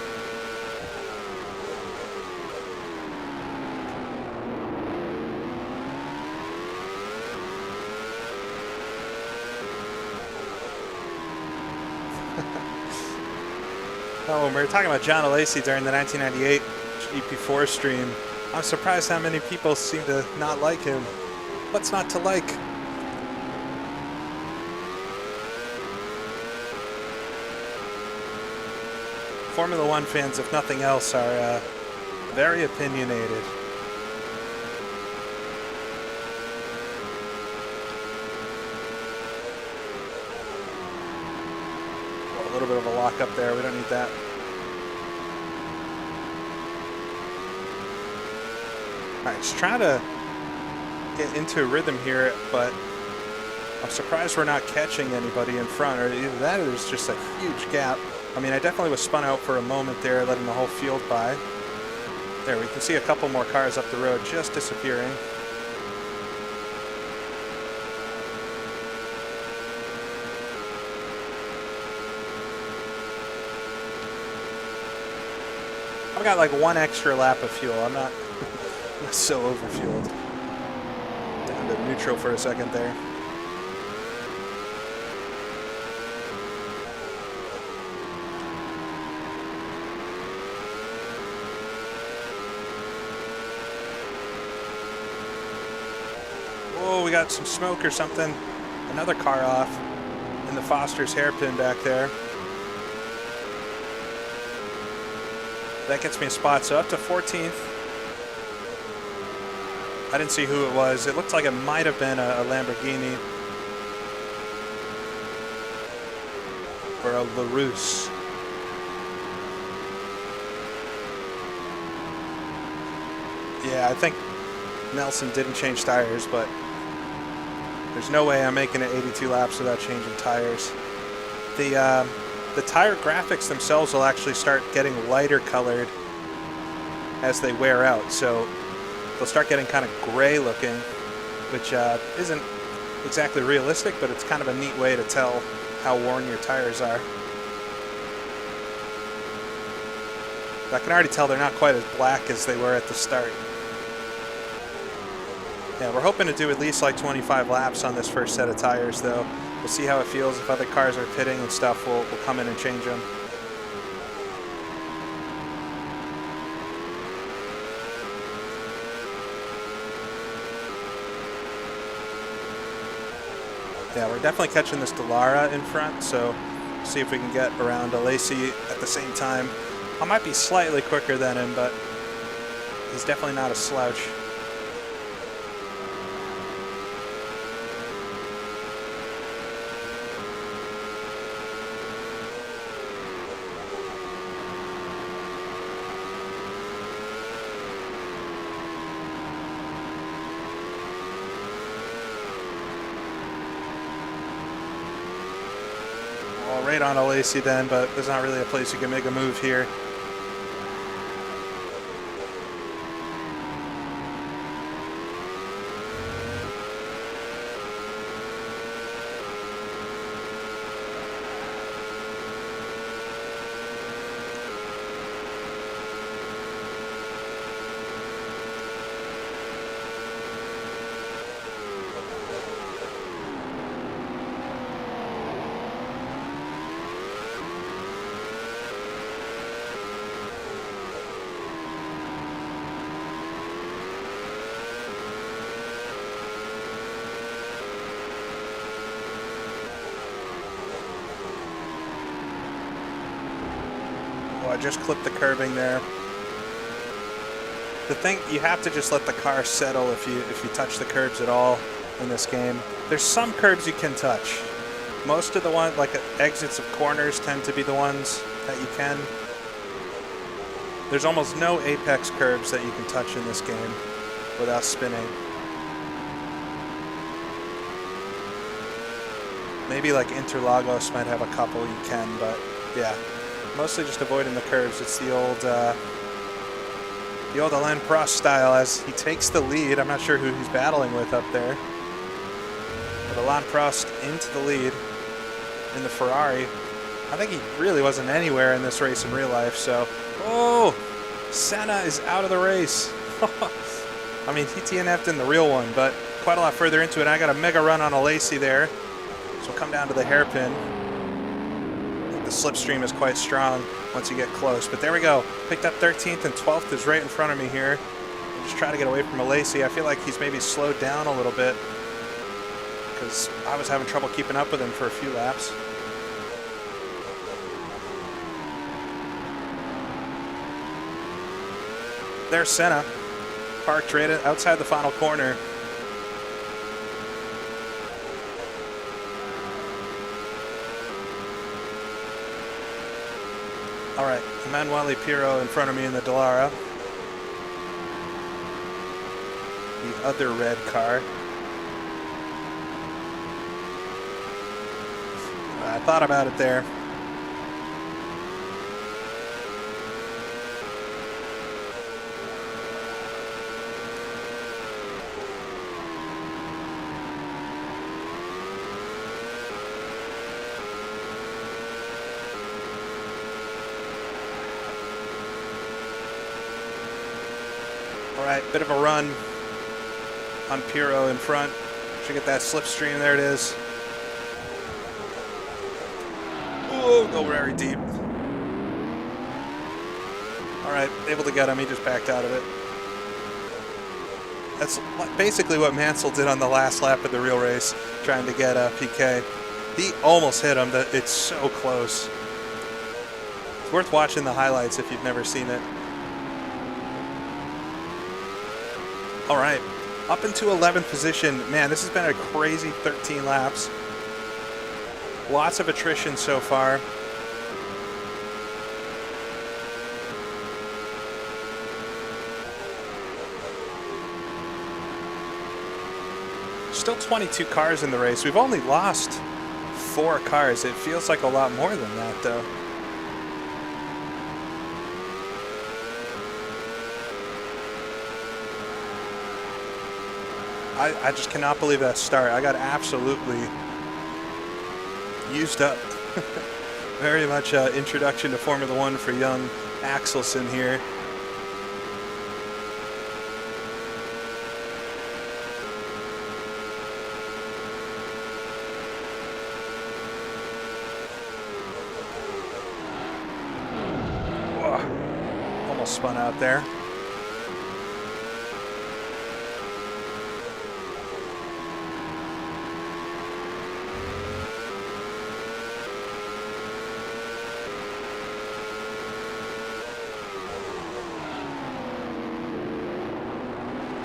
Oh, when we were talking about Jean Alesi during the 1998 GP4 stream, I'm surprised how many people seem to not like him. What's not to like? Formula One fans, if nothing else, are very opinionated. A little bit of a lock up there. We don't need that. All right, just trying to get into a rhythm here, but I'm surprised we're not catching anybody in front, or either that or there's just a huge gap. I mean, I definitely was spun out for a moment there, letting the whole field by. There, we can see a couple more cars up the road just disappearing. I've got like one extra lap of fuel. I'm not so overfueled. Down to neutral for a second there. Whoa, we got some smoke or something. Another car off in the Foster's hairpin back there. That gets me a spot, so up to 14th. I didn't see who it was. It looked like it might have been a Lamborghini. Or a LaRousse. Yeah, I think Nelson didn't change tires, but there's no way I'm making it 82 laps without changing tires. The tire graphics themselves will actually start getting lighter colored as they wear out, so they'll start getting kind of gray looking, which isn't exactly realistic, but it's kind of a neat way to tell how worn your tires are. I can already tell they're not quite as black as they were at the start. Yeah, we're hoping to do at least like 25 laps on this first set of tires, though. We'll see how it feels. If other cars are pitting and stuff, we'll come in and change them. Yeah, we're definitely catching this Dallara in front, so see if we can get around Alesi at the same time. I might be slightly quicker than him, but he's definitely not a slouch. Right on Alesi then, but there's not really a place you can make a move here. I just clipped the curbing there. The thing, you have to just let the car settle if you touch the curbs at all in this game. There's some curbs you can touch, Most of the ones, like exits of corners, tend to be the ones that you can. There's almost no apex curbs that you can touch in this game without spinning. Maybe like Interlagos might have a couple you can, but yeah, mostly just avoiding the curves. It's the old Alain Prost style as he takes the lead. I'm not sure who he's battling with up there, but Alain Prost into the lead in the Ferrari. I think he really wasn't anywhere in this race in real life, so... Oh! Senna is out of the race. I mean, he TNF'd in the real one, but quite a lot further into it. I got a mega run on a Lacey there, so we'll come down to the hairpin. I think the slipstream is quite strong once you get close, but there we go. Picked up 13th, and 12th is right in front of me here. I'll just try to get away from a Lacey. I feel like he's maybe slowed down a little bit because I was having trouble keeping up with him for a few laps. There's Senna, parked right outside the final corner. All right, Emanuele Pirro in front of me in the Dallara. The other red car. I thought about it there. All right, bit of a run on Pirro in front. Should get that slipstream. There it is. Oh, go very deep. All right, able to get him. He just backed out of it. That's basically what Mansell did on the last lap of the real race, trying to get PK. He almost hit him. It's so close. It's worth watching the highlights if you've never seen it. All right, up into 11th position. Man, this has been a crazy 13 laps. Lots of attrition so far. Still 22 cars in the race. We've only lost 4 cars. It feels like a lot more than that, though. I just cannot believe that start. I got absolutely used up. Very much introduction to Formula One for young Axelson here. Whoa. Almost spun out there.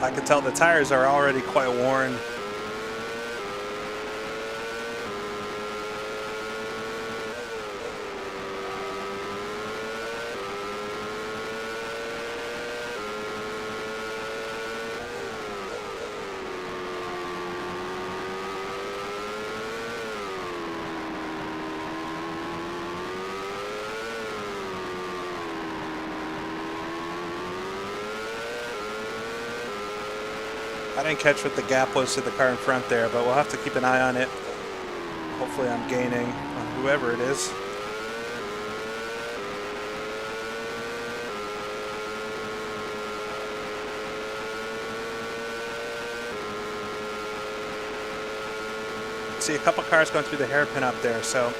I can tell the tires are already quite worn. I didn't catch what the gap was to the car in front there, but we'll have to keep an eye on it. Hopefully I'm gaining on whoever it is. See a couple cars going through the hairpin up there, so I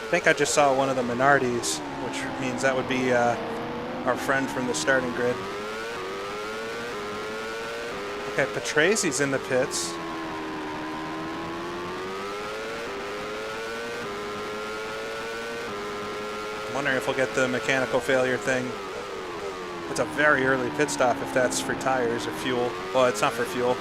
think I just saw one of the Minardis, which means that would be our friend from the starting grid. Okay, Patresi's in the pits. I'm wondering if we'll get the mechanical failure thing. It's a very early pit stop if that's for tires or fuel. Well, it's not for fuel.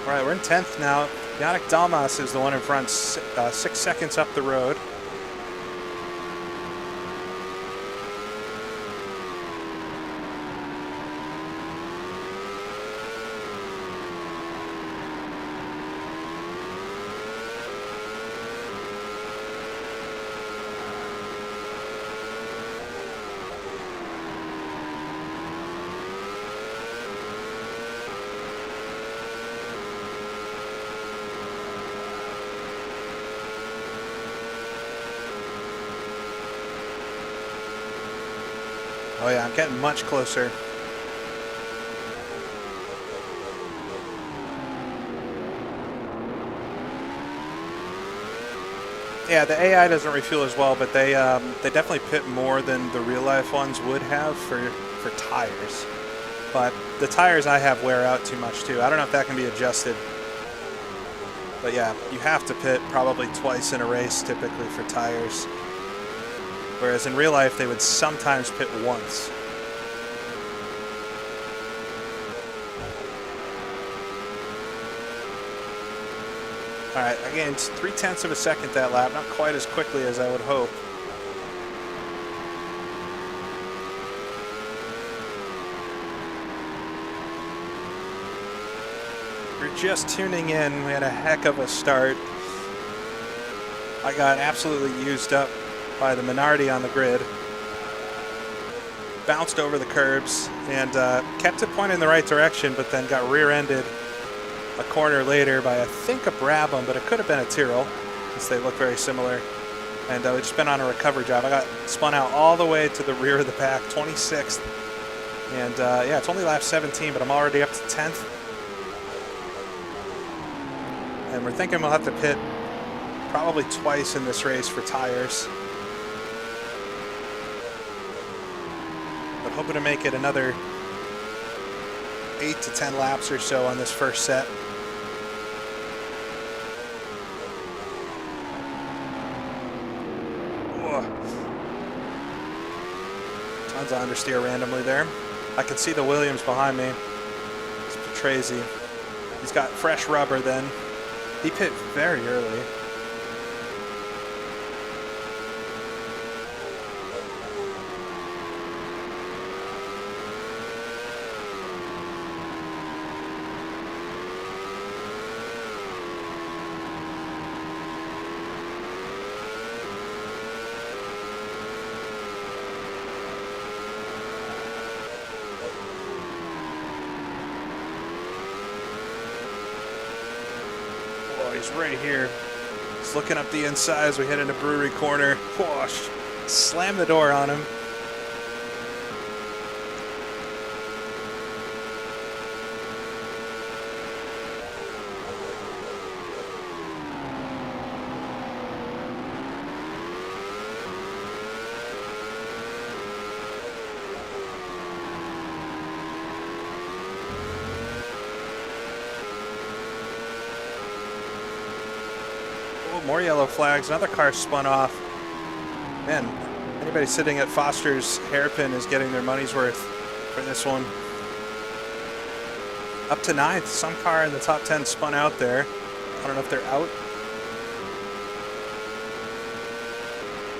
All right, we're in 10th now. Yannick Dalmas is the one in front, 6 seconds up the road. Oh yeah, I'm getting much closer. Yeah, the AI doesn't refuel as well, but they definitely pit more than the real life ones would have for tires. But the tires I have wear out too much too. I don't know if that can be adjusted. But yeah, you have to pit probably twice in a race typically for tires. Whereas in real life, they would sometimes pit once. All right, again, it's 0.3 of a second that lap. Not quite as quickly as I would hope. If you're just tuning in, we had a heck of a start. I got absolutely used up by the Minardi on the grid. Bounced over the curbs and kept it pointing in the right direction, but then got rear-ended a corner later by, I think, a Brabham, but it could have been a Tyrrell, since they look very similar. And we've just been on a recovery job. I got spun out all the way to the rear of the pack, 26th. And yeah, it's only lap 17, but I'm already up to 10th. And we're thinking we'll have to pit probably twice in this race for tires. But hoping to make it another 8 to 10 laps or so on this first set. Whoa. Tons of understeer randomly there. I can see the Williams behind me. It's Petresi. He's got fresh rubber then. He pit very early. He's right here. He's looking up the inside as we head into Brewery Corner. Whoosh. Slam the door on him. More yellow flags. Another car spun off. Man, anybody sitting at Foster's hairpin is getting their money's worth for this one. Up to 9th. Some car in the top 10 spun out there. I don't know if they're out.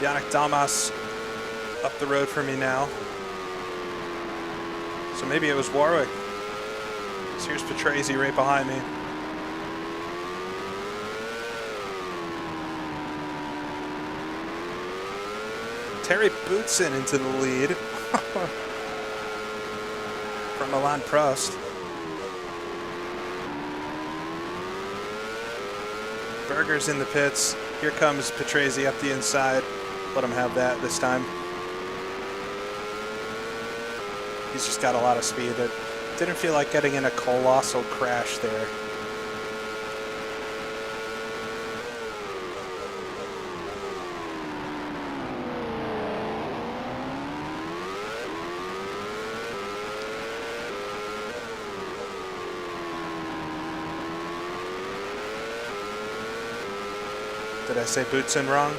Yannick Dalmas up the road for me now. So maybe it was Warwick. So here's Petresi right behind me. Terry Bootson into the lead from Milan Prost. Berger's in the pits. Here comes Petresi up the inside. Let him have that this time. He's just got a lot of speed. It didn't feel like getting in a colossal crash there. Did I say Bootson wrong?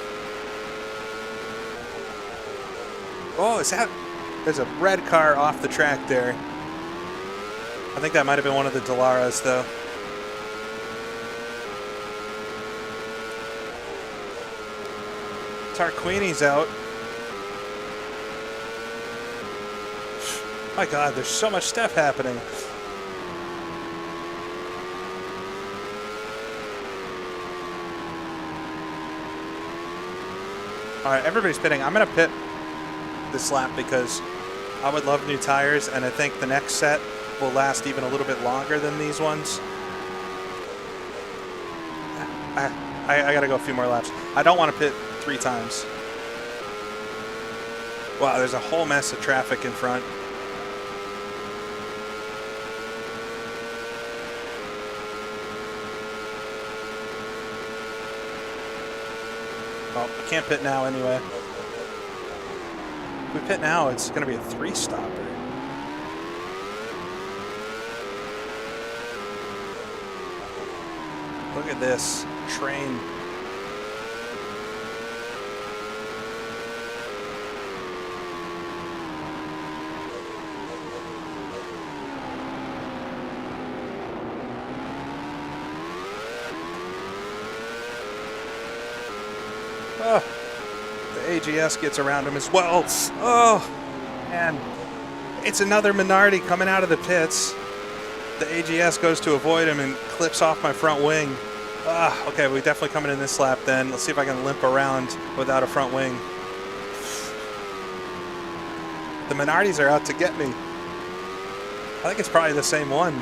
Oh, is that? There's a red car off the track there. I think that might have been one of the Delaras, though. Tarquini's out. My God, there's so much stuff happening. All right, everybody's pitting. I'm going to pit this lap because I would love new tires, and I think the next set will last even a little bit longer than these ones. I got to go a few more laps. I don't want to pit 3 times. Wow, there's a whole mess of traffic in front. Well, I can't pit now anyway. If we pit now, it's going to be a 3-stopper. Look at this train. Oh, the AGS gets around him as well. Oh, man. It's another Minardi coming out of the pits. The AGS goes to avoid him and clips off my front wing. Okay, we're definitely coming in this lap then. Let's see if I can limp around without a front wing. The Minardis are out to get me. I think it's probably the same one.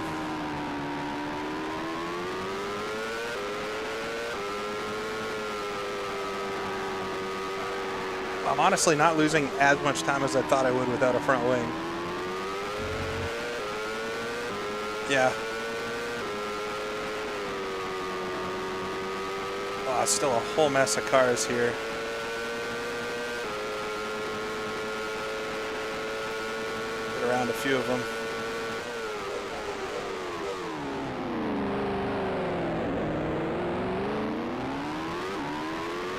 I'm honestly not losing as much time as I thought I would without a front wing. Yeah. Oh, still a whole mess of cars here. Get around a few of them.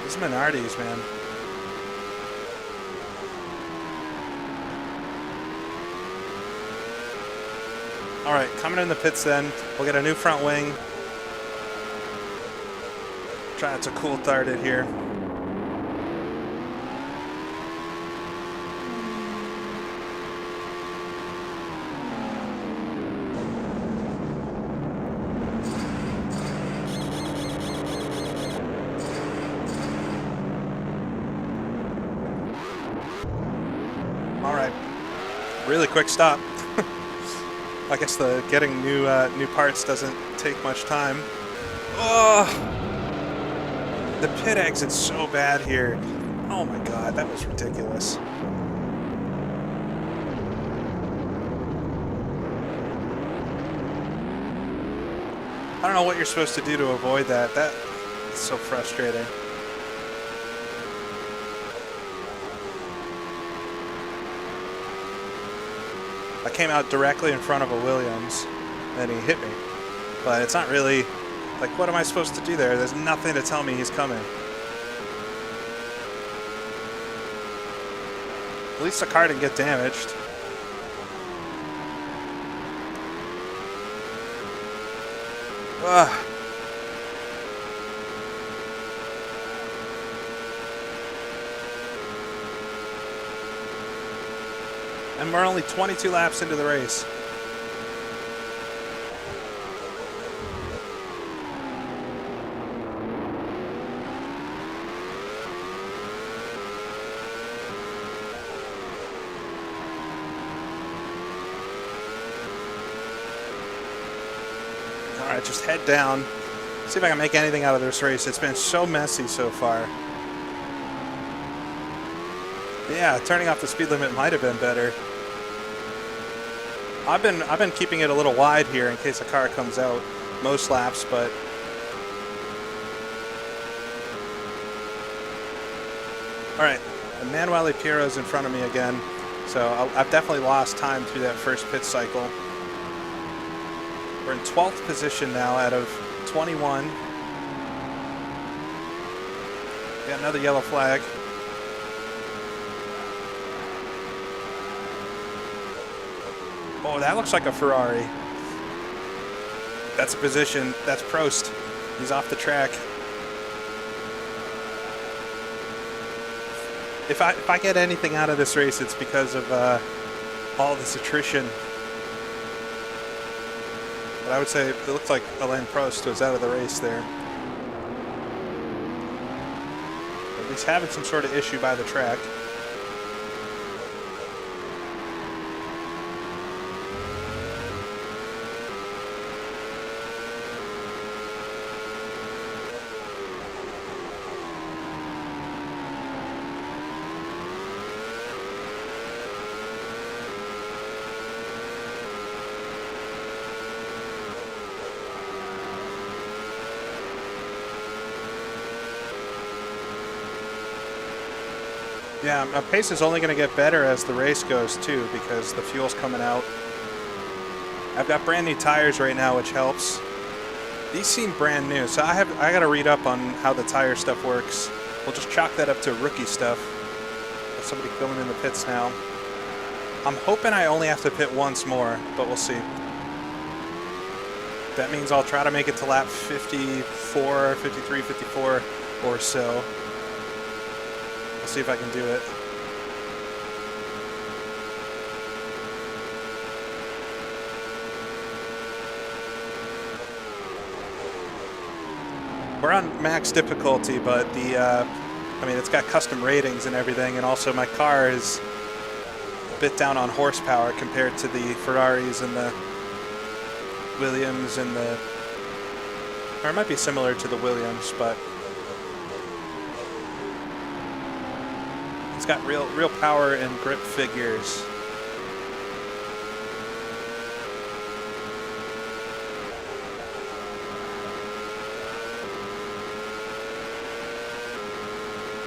These Minardis, man. All right, coming in the pits then. We'll get a new front wing. Trying to cool start it here. All right, really quick stop. I guess the getting new parts doesn't take much time. Oh, the pit exit's so bad here. Oh my God, that was ridiculous. I don't know what you're supposed to do to avoid that. That is so frustrating. I came out directly in front of a Williams, and he hit me. But it's not really, like, what am I supposed to do there? There's nothing to tell me he's coming. At least the car didn't get damaged. Ugh. And we're only 22 laps into the race. All right, just head down. See if I can make anything out of this race. It's been so messy so far. Yeah, turning off the speed limit might have been better. I've been keeping it a little wide here in case a car comes out most laps, but all right, Emanuele Piero's in front of me again, so I've definitely lost time through that first pit cycle. We're in 12th position now out of 21. Got another yellow flag. Oh, that looks like a Ferrari. That's a position. That's Prost. He's off the track. If I get anything out of this race, it's because of all this attrition. But I would say it looked like Alain Prost was out of the race there. At least having some sort of issue by the track. Yeah, my pace is only going to get better as the race goes too, because the fuel's coming out. I've got brand new tires right now, which helps. These seem brand new, so I got to read up on how the tire stuff works. We'll just chalk that up to rookie stuff. Got somebody filling in the pits now. I'm hoping I only have to pit once more, but we'll see. That means I'll try to make it to lap 54, 53, 54 or so. I'll see if I can do it. We're on max difficulty, but I mean, it's got custom ratings and everything, and also my car is a bit down on horsepower compared to the Ferraris and the Williams and the, or it might be similar to the Williams, but it's got real power and grip figures.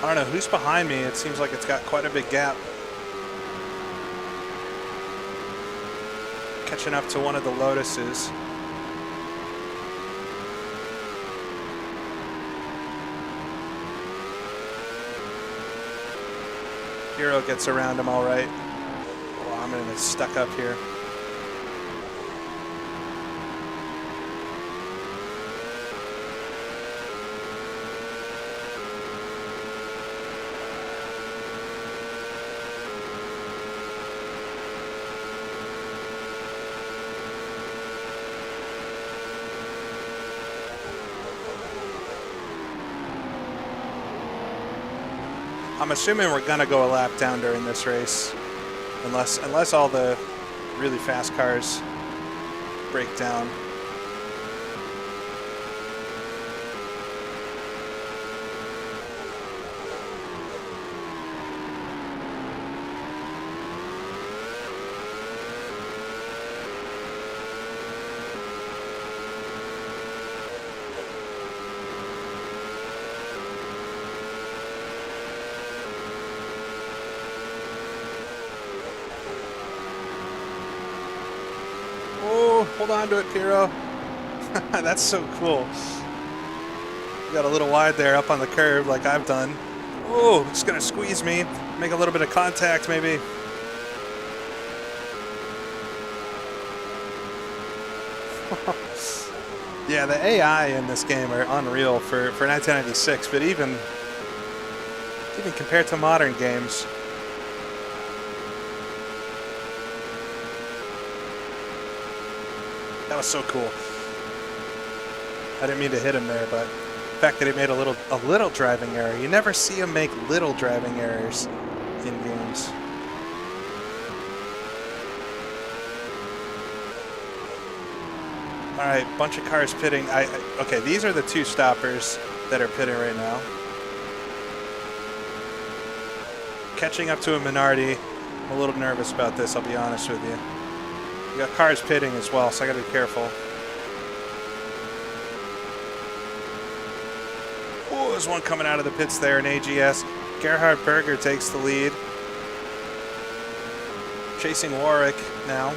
I don't know who's behind me. It seems like it's got quite a big gap. Catching up to one of the Lotuses. Hero gets around him all right. Oh, I'm gonna get stuck up here. I'm assuming we're gonna go a lap down during this race, unless all the really fast cars break down. Hold on to it, Piero. That's so cool. You got a little wide there up on the curb like I've done. Oh, it's going to squeeze me. Make a little bit of contact maybe. Yeah, the AI in this game are unreal for 1996, but even compared to modern games. That was so cool. I didn't mean to hit him there, but the fact that he made a little driving error. You never see him make little driving errors in games. All right, bunch of cars pitting. Okay, these are the two stoppers that are pitting right now. Catching up to a Minardi. I'm a little nervous about this, I'll be honest with you. We got cars pitting as well, so I gotta be careful. Oh, there's one coming out of the pits there in AGS. Gerhard Berger takes the lead. Chasing Warwick now.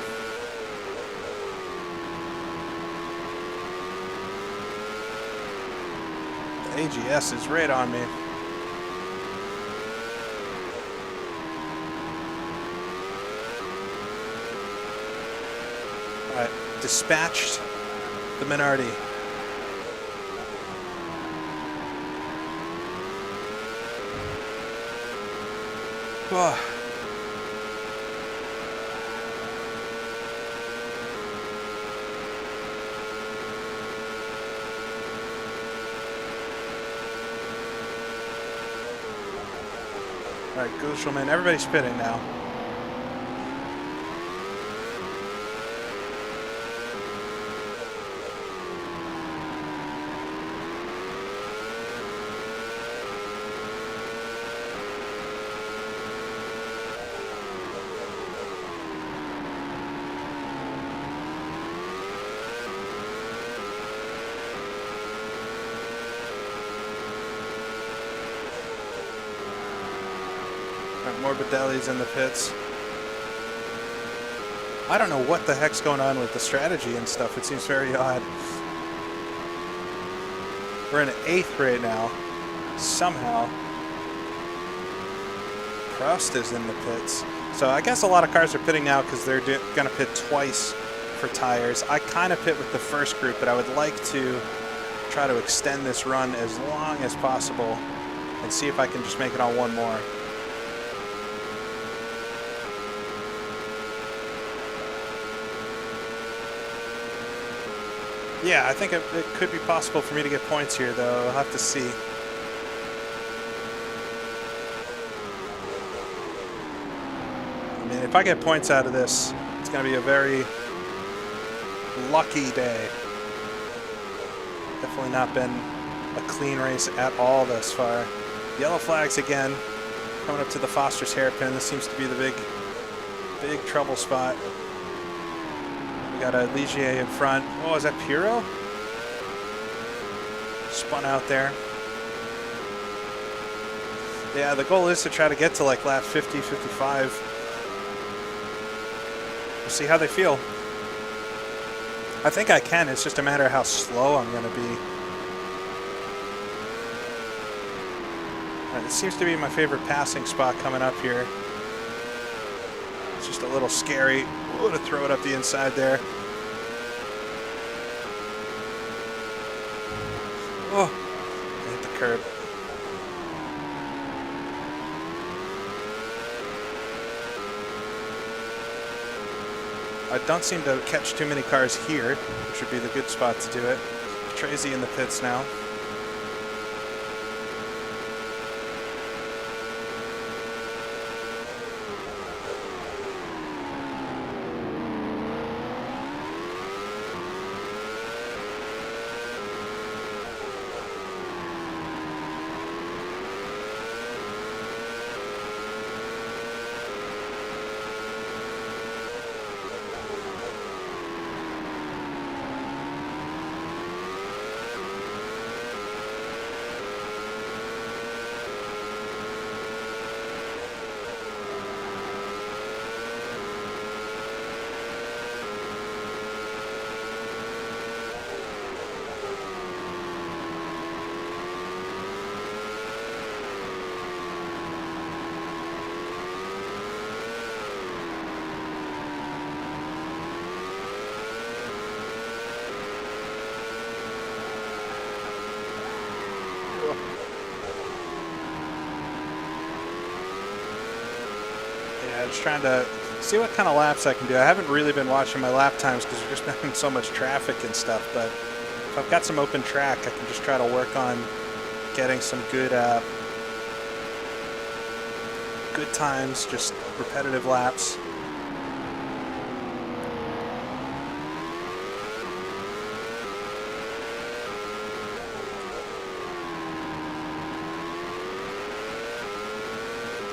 The AGS is right on me. Dispatched the Minardi. Oh. All right, Gushelman, everybody's pitting now. Morbidelli's in the pits. I don't know what the heck's going on with the strategy and stuff. It seems very odd. We're in 8th right now. Somehow. Prost is in the pits. So I guess a lot of cars are pitting now because they're going to pit twice for tires. I kind of pit with the first group, but I would like to try to extend this run as long as possible and see if I can just make it on one more. Yeah, I think it could be possible for me to get points here, though. I'll have to see. I mean, if I get points out of this, it's going to be a very lucky day. Definitely not been a clean race at all thus far. Yellow flags again. Coming up to the Foster's hairpin. This seems to be the big trouble spot. We got a Ligier in front. Oh, is that Piro? Spun out there. Yeah, the goal is to try to get to like lap 50, 55. We'll see how they feel. I think I can. It's just a matter of how slow I'm going to be. All right, this seems to be my favorite passing spot coming up here. It's just a little scary. Oh, to throw it up the inside there. Oh, I hit the curb. I don't seem to catch too many cars here, which would be the good spot to do it. Tracy in the pits now. Just trying to see what kind of laps I can do. I haven't really been watching my lap times because there's just been so much traffic and stuff, but if I've got some open track, I can just try to work on getting some good times, just repetitive laps.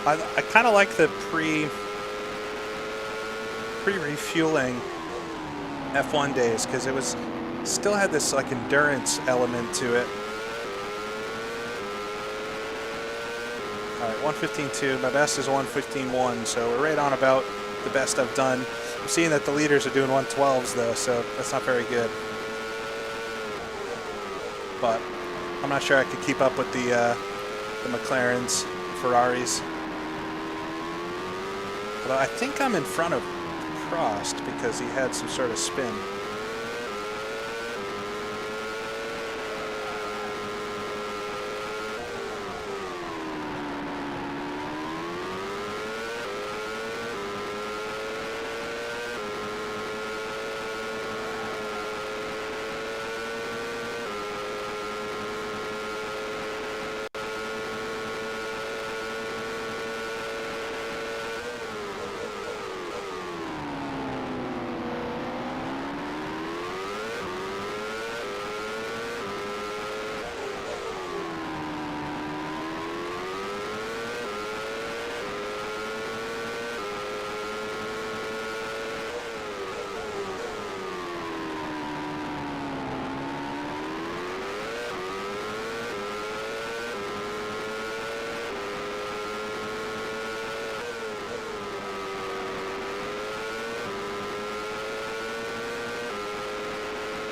I kind of like the pre-refueling F1 days because it was still had this like endurance element to it. All right, 1:15.2. My best is 1:15.1, so we're right on about the best I've done. I'm seeing that the leaders are doing 1:12s though, so that's not very good. But I'm not sure I could keep up with the McLarens, Ferraris. Although I think I'm in front of Prost because he had some sort of spin.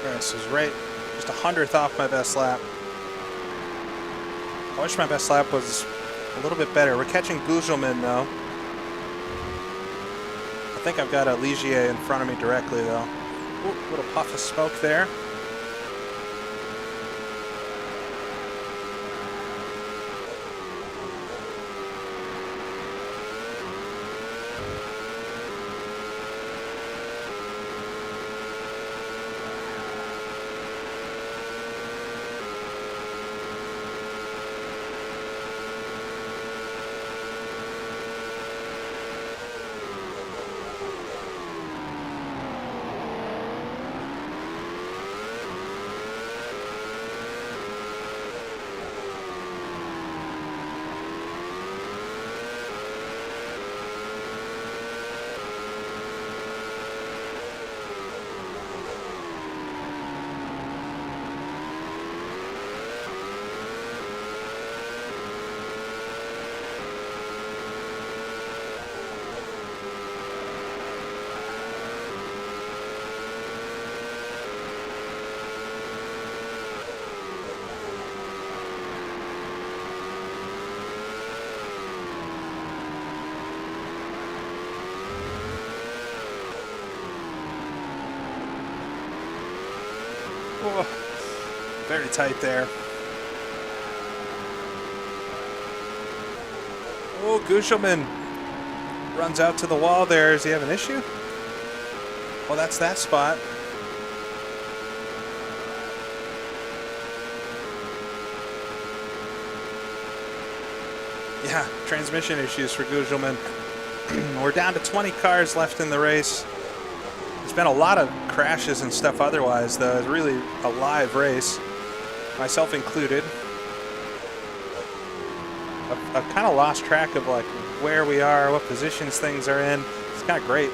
Alright, so it's right just 100th off my best lap. I wish my best lap was a little bit better. We're catching Gugelmin though. I think I've got a Ligier in front of me directly though. Ooh, little puff of smoke there. Oh, very tight there. Oh, Gugelmin runs out to the wall there. Does he have an issue? Well, that's that spot. Yeah, transmission issues for Gugelmin. We're down to 20 cars left in the race. There's been a lot of crashes and stuff otherwise, though. It's really a live race, myself included. I've kind of lost track of like where we are, what positions things are in. It's kind of great.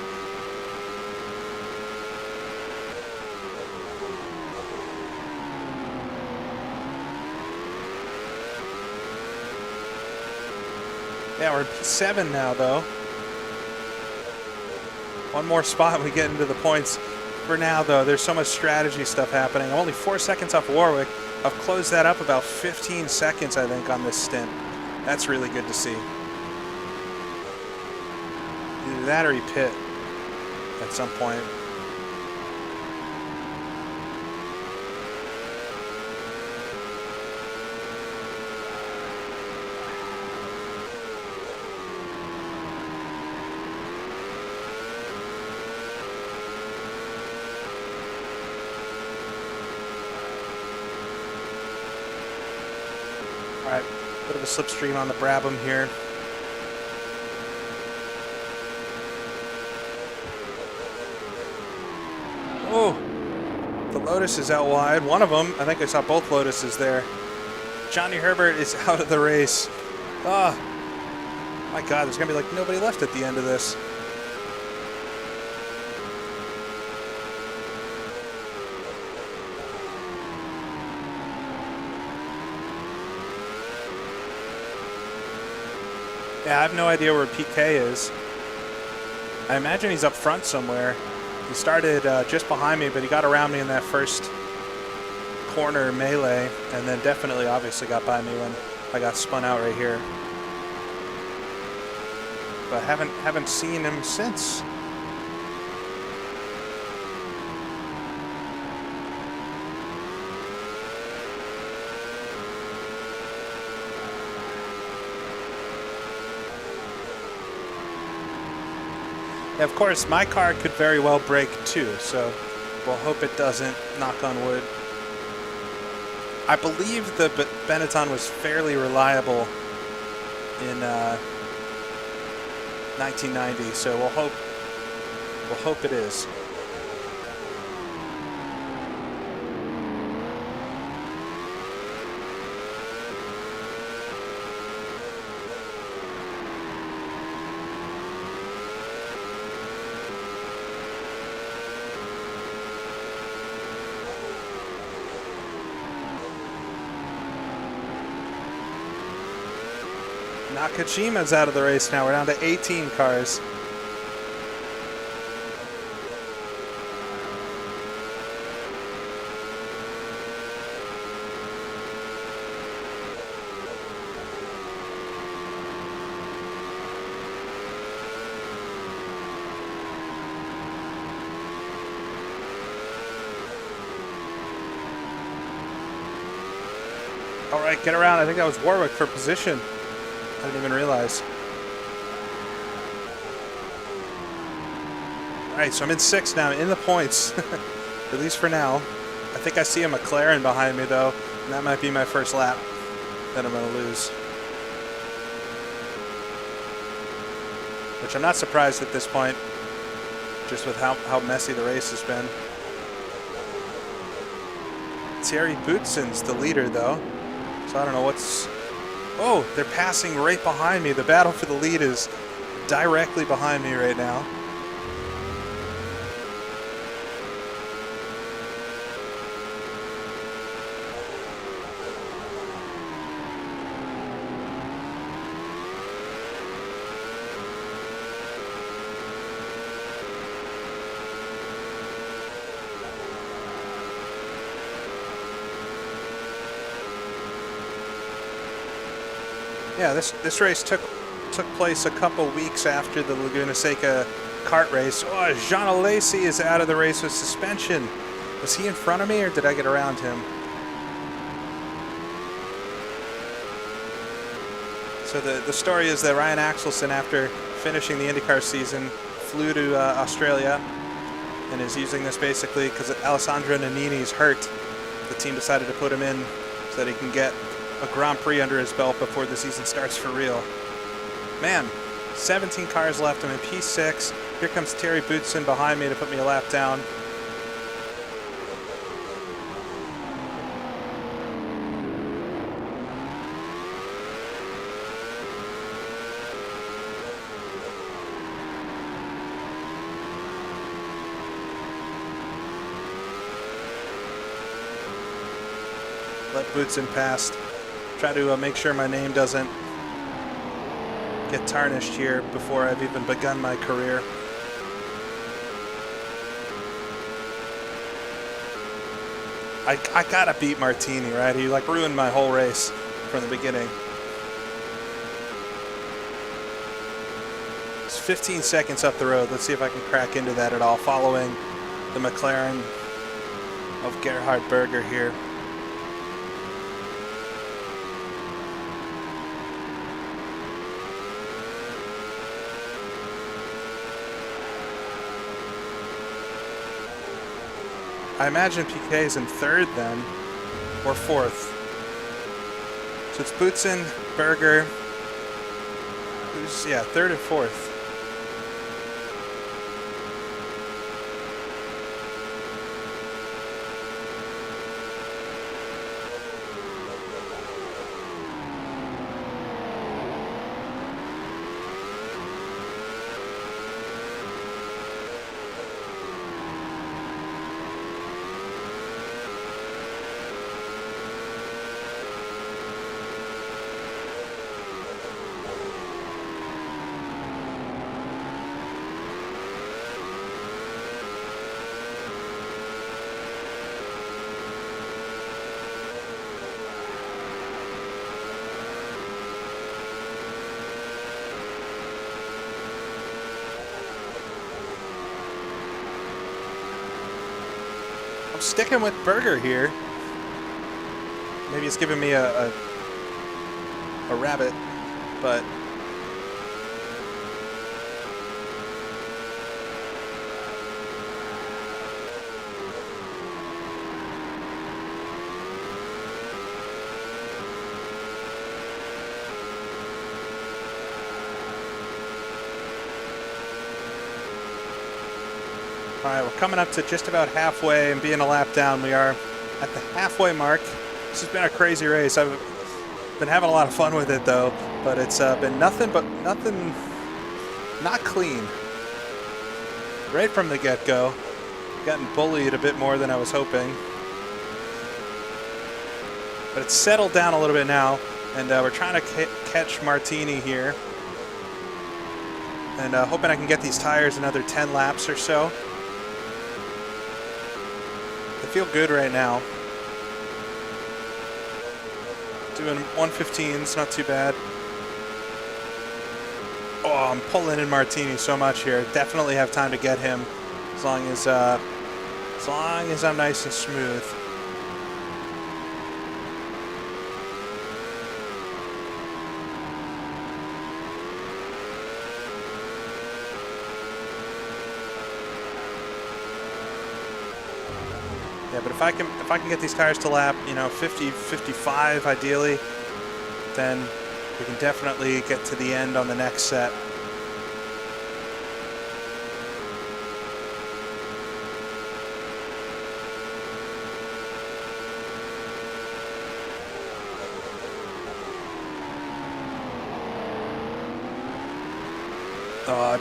Yeah, we're in P7 now, though. One more spot and we get into the points. For now, though, there's so much strategy stuff happening. I'm only 4 seconds off Warwick. I've closed that up about 15 seconds, I think, on this stint. That's really good to see. Either that or he pit at some point. All right, bit of a slipstream on the Brabham here. Oh, the Lotus is out wide. One of them, I think I saw both Lotuses there. Johnny Herbert is out of the race. Oh, my God, there's gonna be like nobody left at the end of this. Yeah, I have no idea where PK is. I imagine he's up front somewhere. He started just behind me, but he got around me in that first corner melee, and then definitely, obviously, got by me when I got spun out right here. But haven't seen him since. Of course, my car could very well break too, so we'll hope it doesn't, knock on wood. I believe the Benetton was fairly reliable in 1990, so we'll hope it is. Nakajima's out of the race now. We're down to 18 cars. All right, get around. I think that was Warwick for position. I didn't even realize. All right, so I'm in 6th now, in the points, at least for now. I think I see a McLaren behind me, though, and that might be my first lap that I'm going to lose. Which I'm not surprised at this point, just with how messy the race has been. Thierry Boutsen's the leader, though, so I don't know what's... Oh, they're passing right behind me. The battle for the lead is directly behind me right now. Yeah, this race took place a couple weeks after the Laguna Seca kart race. Oh, Jean Alesi is out of the race with suspension. Was he in front of me, or did I get around him? So the story is that Ryan Axelson, after finishing the IndyCar season, flew to Australia and is using this basically because Alessandro Nannini's hurt. The team decided to put him in so that he can get a Grand Prix under his belt before the season starts for real. Man, 17 cars left. I'm in P6. Here comes Thierry Boutsen behind me to put me a lap down. Let Boutsen past. Try to make sure my name doesn't get tarnished here before I've even begun my career. I gotta beat Martini, right? He like ruined my whole race from the beginning. It's 15 seconds up the road. Let's see if I can crack into that at all, following the McLaren of Gerhard Berger here. I imagine Piquet is in 3rd then, or 4th. So it's Boutsen, Berger, who's, yeah, 3rd and 4th. I'm sticking with Berger here. Maybe it's giving me a rabbit, but all right, we're coming up to just about halfway and being a lap down. We are at the halfway mark. This has been a crazy race. I've been having a lot of fun with it, though, but it's been nothing not clean. Right from the get-go. Gotten bullied a bit more than I was hoping. But it's settled down a little bit now, and we're trying to catch Martini here. And hoping I can get these tires another 10 laps or so. They feel good right now. Doing 115s, not too bad. Oh, I'm pulling in Martini so much here. Definitely have time to get him as long as I'm nice and smooth. Yeah, but if I can get these tires to lap, you know, 50, 55 ideally, then we can definitely get to the end on the next set.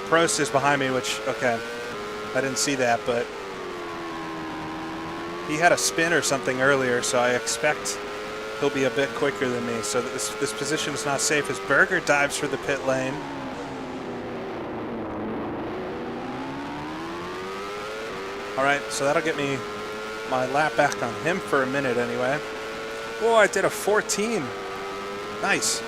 Prost is behind me, which, okay, I didn't see that, but he had a spin or something earlier, so I expect he'll be a bit quicker than me. So this position is not safe as Berger dives for the pit lane. All right, so that'll get me my lap back on him for a minute anyway. Oh, I did a 14. Nice.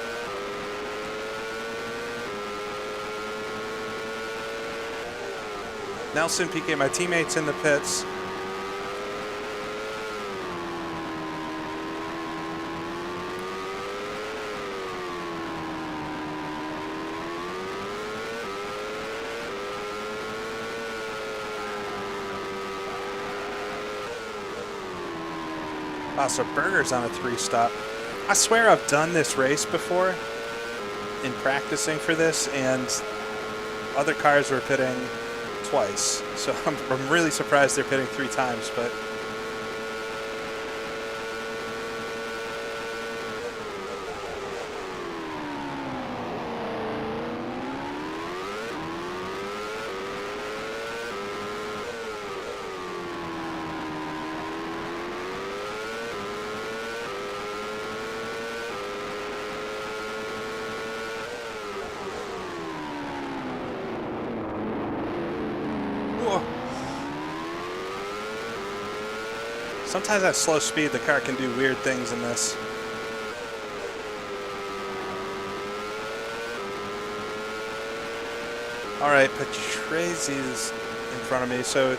Nelson, Piquet, my teammates in the pits. Wow, so Berger's on a 3-stop. I swear I've done this race before in practicing for this, and other cars were pitting twice. So I'm really surprised they're pitting 3 times, but sometimes at slow speed, the car can do weird things in this. All right, Patrese in front of me. So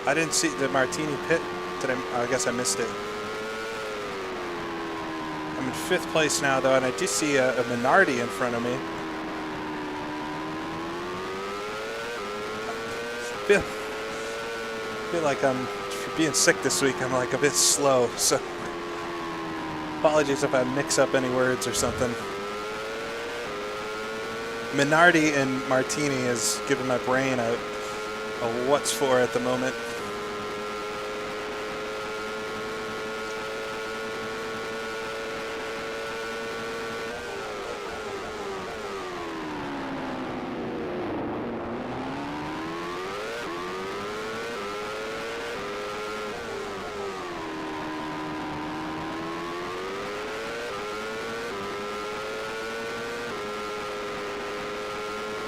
I didn't see the Martini pit. I guess I missed it. I'm in 5th place now, though, and I do see a Minardi in front of me. I feel like I'm being sick this week. I'm like a bit slow, so apologies if I mix up any words or something. Minardi and Martini is giving my brain a what's for at the moment.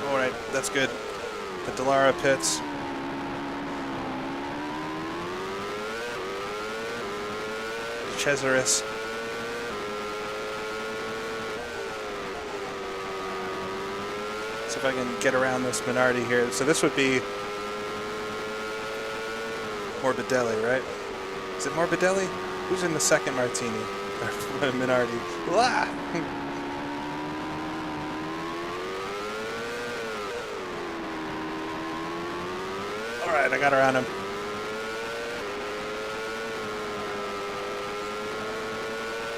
Alright, that's good. The Dallara pits. Cesaris. See if I can get around this Minardi here. So this would be Morbidelli, right? Is it Morbidelli? Who's in the second Martini? Minardi. Ah! All right, I got around him.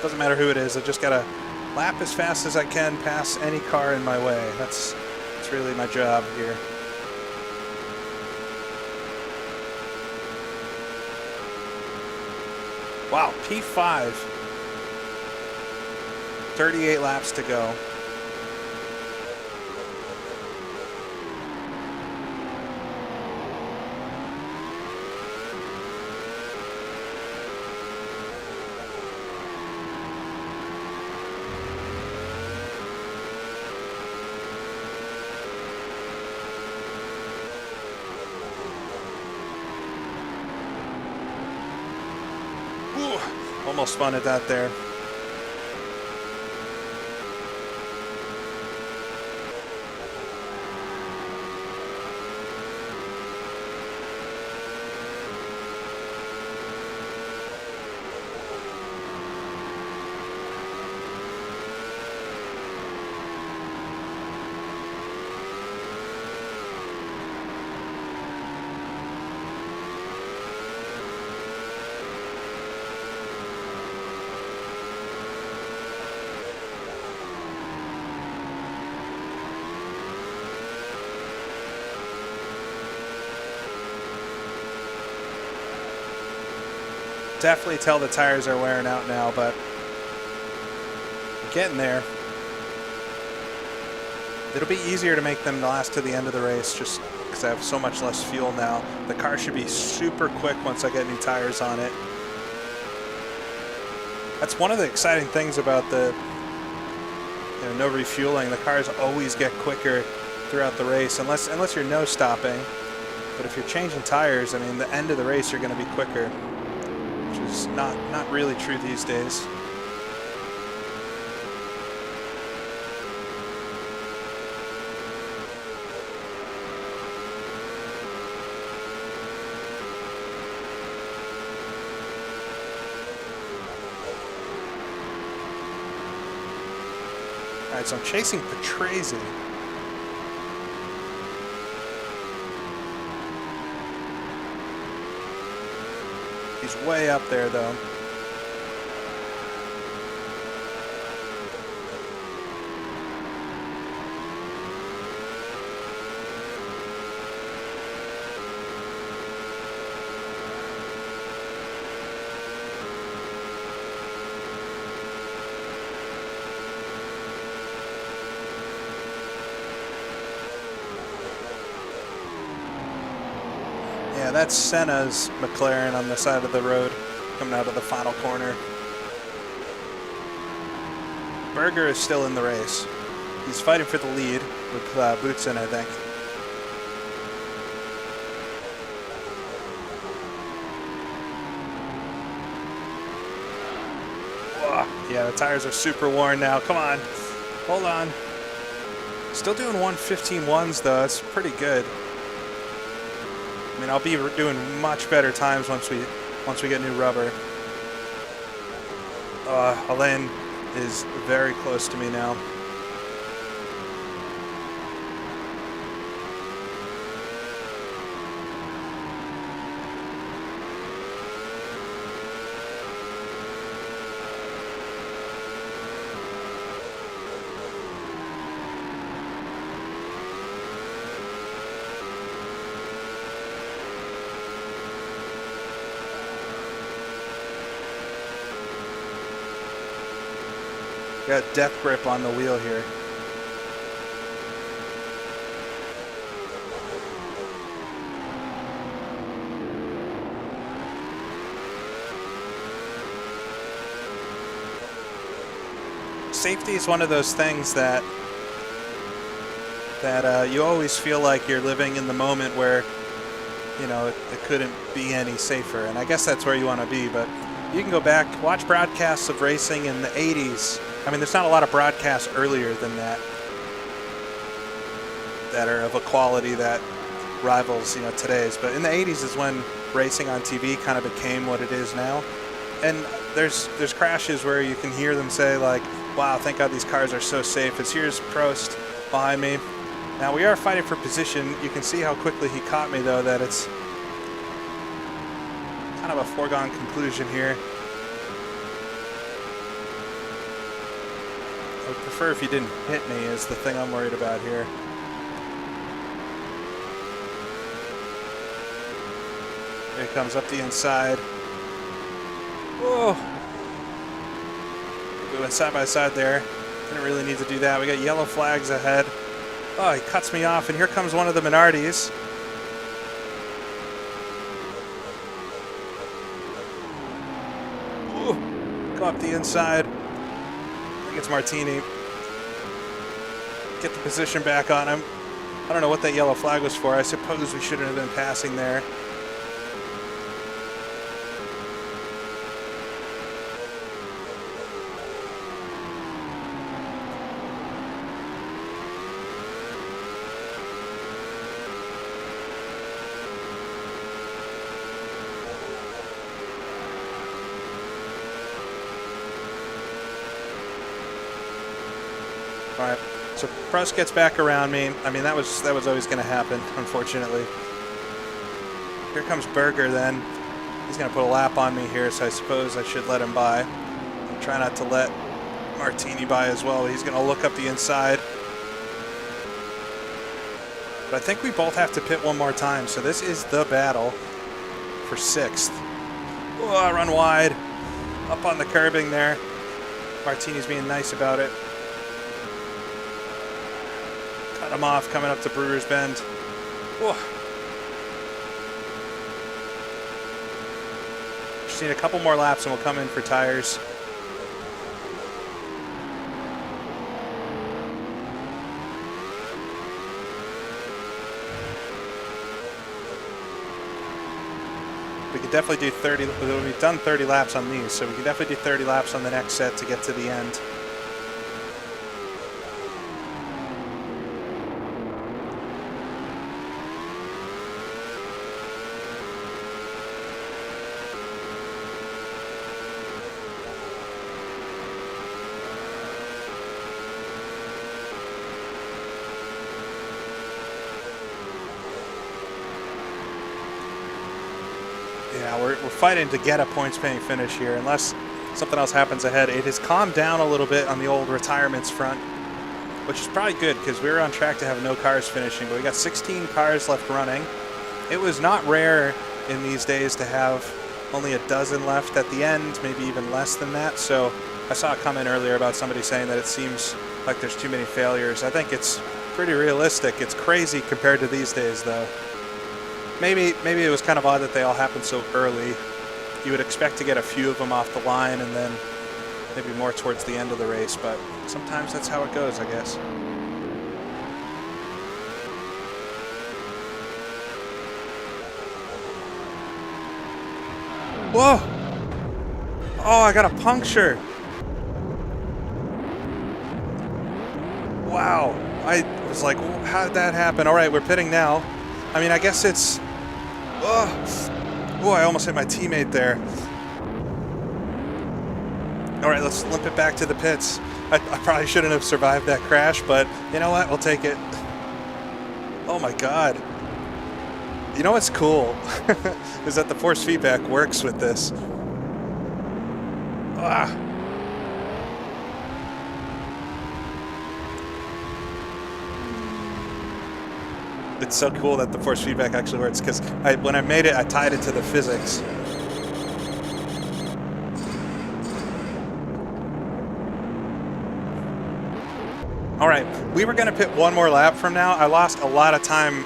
Doesn't matter who it is. I just gotta lap as fast as I can past any car in my way. That's really my job here. Wow, P5. 38 laps to go. Almost spun at that there. definitely tell the tires are wearing out now, but we're getting there. It'll be easier to make them last to the end of the race just because I have so much less fuel now. The car should be super quick once I get new tires on it. That's one of the exciting things about the no refueling. The cars always get quicker throughout the race unless you're no stopping. But if you're changing tires, I mean, the end of the race you're going to be quicker, which is not really true these days. All right, so I'm chasing Patrese. He's way up there, though. Yeah, that's Senna's McLaren on the side of the road coming out of the final corner. Berger is still in the race. He's fighting for the lead with Boots in, I think. Whoa. Yeah, the tires are super worn now. Come on. Hold on. Still doing 1:15.1s though. That's pretty good. I mean, I'll be doing much better times once we get new rubber. Alain is very close to me now. Got death grip on the wheel here. Safety is one of those things that you always feel like you're living in the moment where, you know, it couldn't be any safer. And I guess that's where you want to be, but you can go back, watch broadcasts of racing in the 80s. I mean, there's not a lot of broadcasts earlier than that are of a quality that rivals, you know, today's. But in the 80s is when racing on TV kind of became what it is now. And there's crashes where you can hear them say, like, wow, thank God these cars are so safe. As here's Prost behind me. Now we are fighting for position. You can see how quickly he caught me, though, that it's kind of a foregone conclusion here. I would prefer if he didn't hit me is the thing I'm worried about here. Here he comes up the inside. Whoa! We went side by side there. Didn't really need to do that. We got yellow flags ahead. Oh, he cuts me off, and here comes one of the Minardis. Ooh, go up the inside. I think it's Martini. Get the position back on him. I don't know what that yellow flag was for. I suppose we shouldn't have been passing there. All right, so Prost gets back around me. I mean, that was always going to happen, unfortunately. Here comes Berger then. He's going to put a lap on me here, so I suppose I should let him by. I'll try not to let Martini by as well. He's going to look up the inside. But I think we both have to pit one more time, so this is the battle for 6th. Oh, I run wide. Up on the curbing there. Martini's being nice about it. Cut him off coming up to Brewer's Bend. Whoa. Just need a couple more laps and we'll come in for tires. We could definitely do 30. We've done 30 laps on these, so we can definitely do 30 laps on the next set to get to the end. Yeah, we're fighting to get a points-paying finish here, unless something else happens ahead. It has calmed down a little bit on the old retirements front, which is probably good because we were on track to have no cars finishing, but we got 16 cars left running. It was not rare in these days to have only a dozen left at the end, maybe even less than that. So I saw a comment earlier about somebody saying that it seems like there's too many failures. I think it's pretty realistic. It's crazy compared to these days, though. Maybe it was kind of odd that they all happened so early. You would expect to get a few of them off the line and then maybe more towards the end of the race, but sometimes that's how it goes, I guess. Whoa! Oh, I got a puncture. Wow. I was like, how did that happen? All right, we're pitting now. I mean, I guess it's... Oh, I almost hit my teammate there. All right, let's limp it back to the pits. I probably shouldn't have survived that crash, but you know what? We'll take it. Oh my God. You know what's cool? Is that the force feedback works with this. Ah. It's so cool that the force feedback actually works, because when I made it, I tied it to the physics. All right, we were going to pit one more lap from now. I lost a lot of time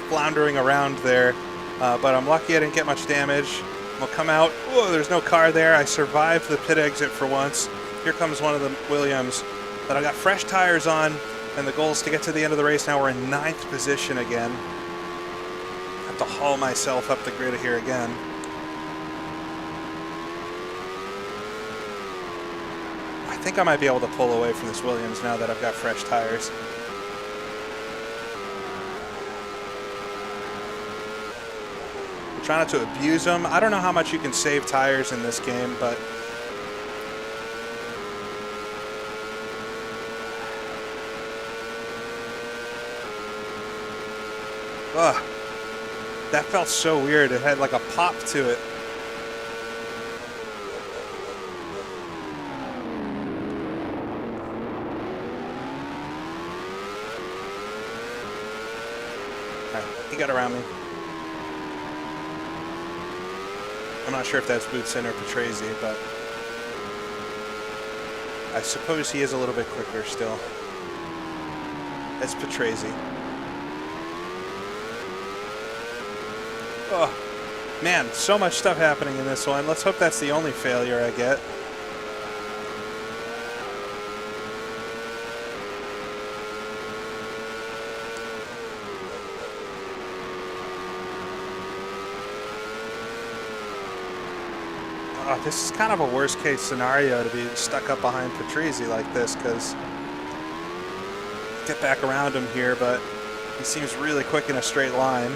floundering around there, but I'm lucky I didn't get much damage. We'll come out. Oh, there's no car there. I survived the pit exit for once. Here comes one of the Williams. But I got fresh tires on. And the goal is to get to the end of the race. Now we're in 9th position again. I have to haul myself up the grid here again. I think I might be able to pull away from this Williams now that I've got fresh tires. We're trying not to abuse them. I don't know how much you can save tires in this game, but... Ugh, that felt so weird. It had like a pop to it. All right, he got around me. I'm not sure if that's Bootsin or Patrese, but I suppose he is a little bit quicker still. That's Patrese. Oh, man, so much stuff happening in this one. Let's hope that's the only failure I get. Oh, this is kind of a worst case scenario to be stuck up behind Patrese like this, because get back around him here, but he seems really quick in a straight line.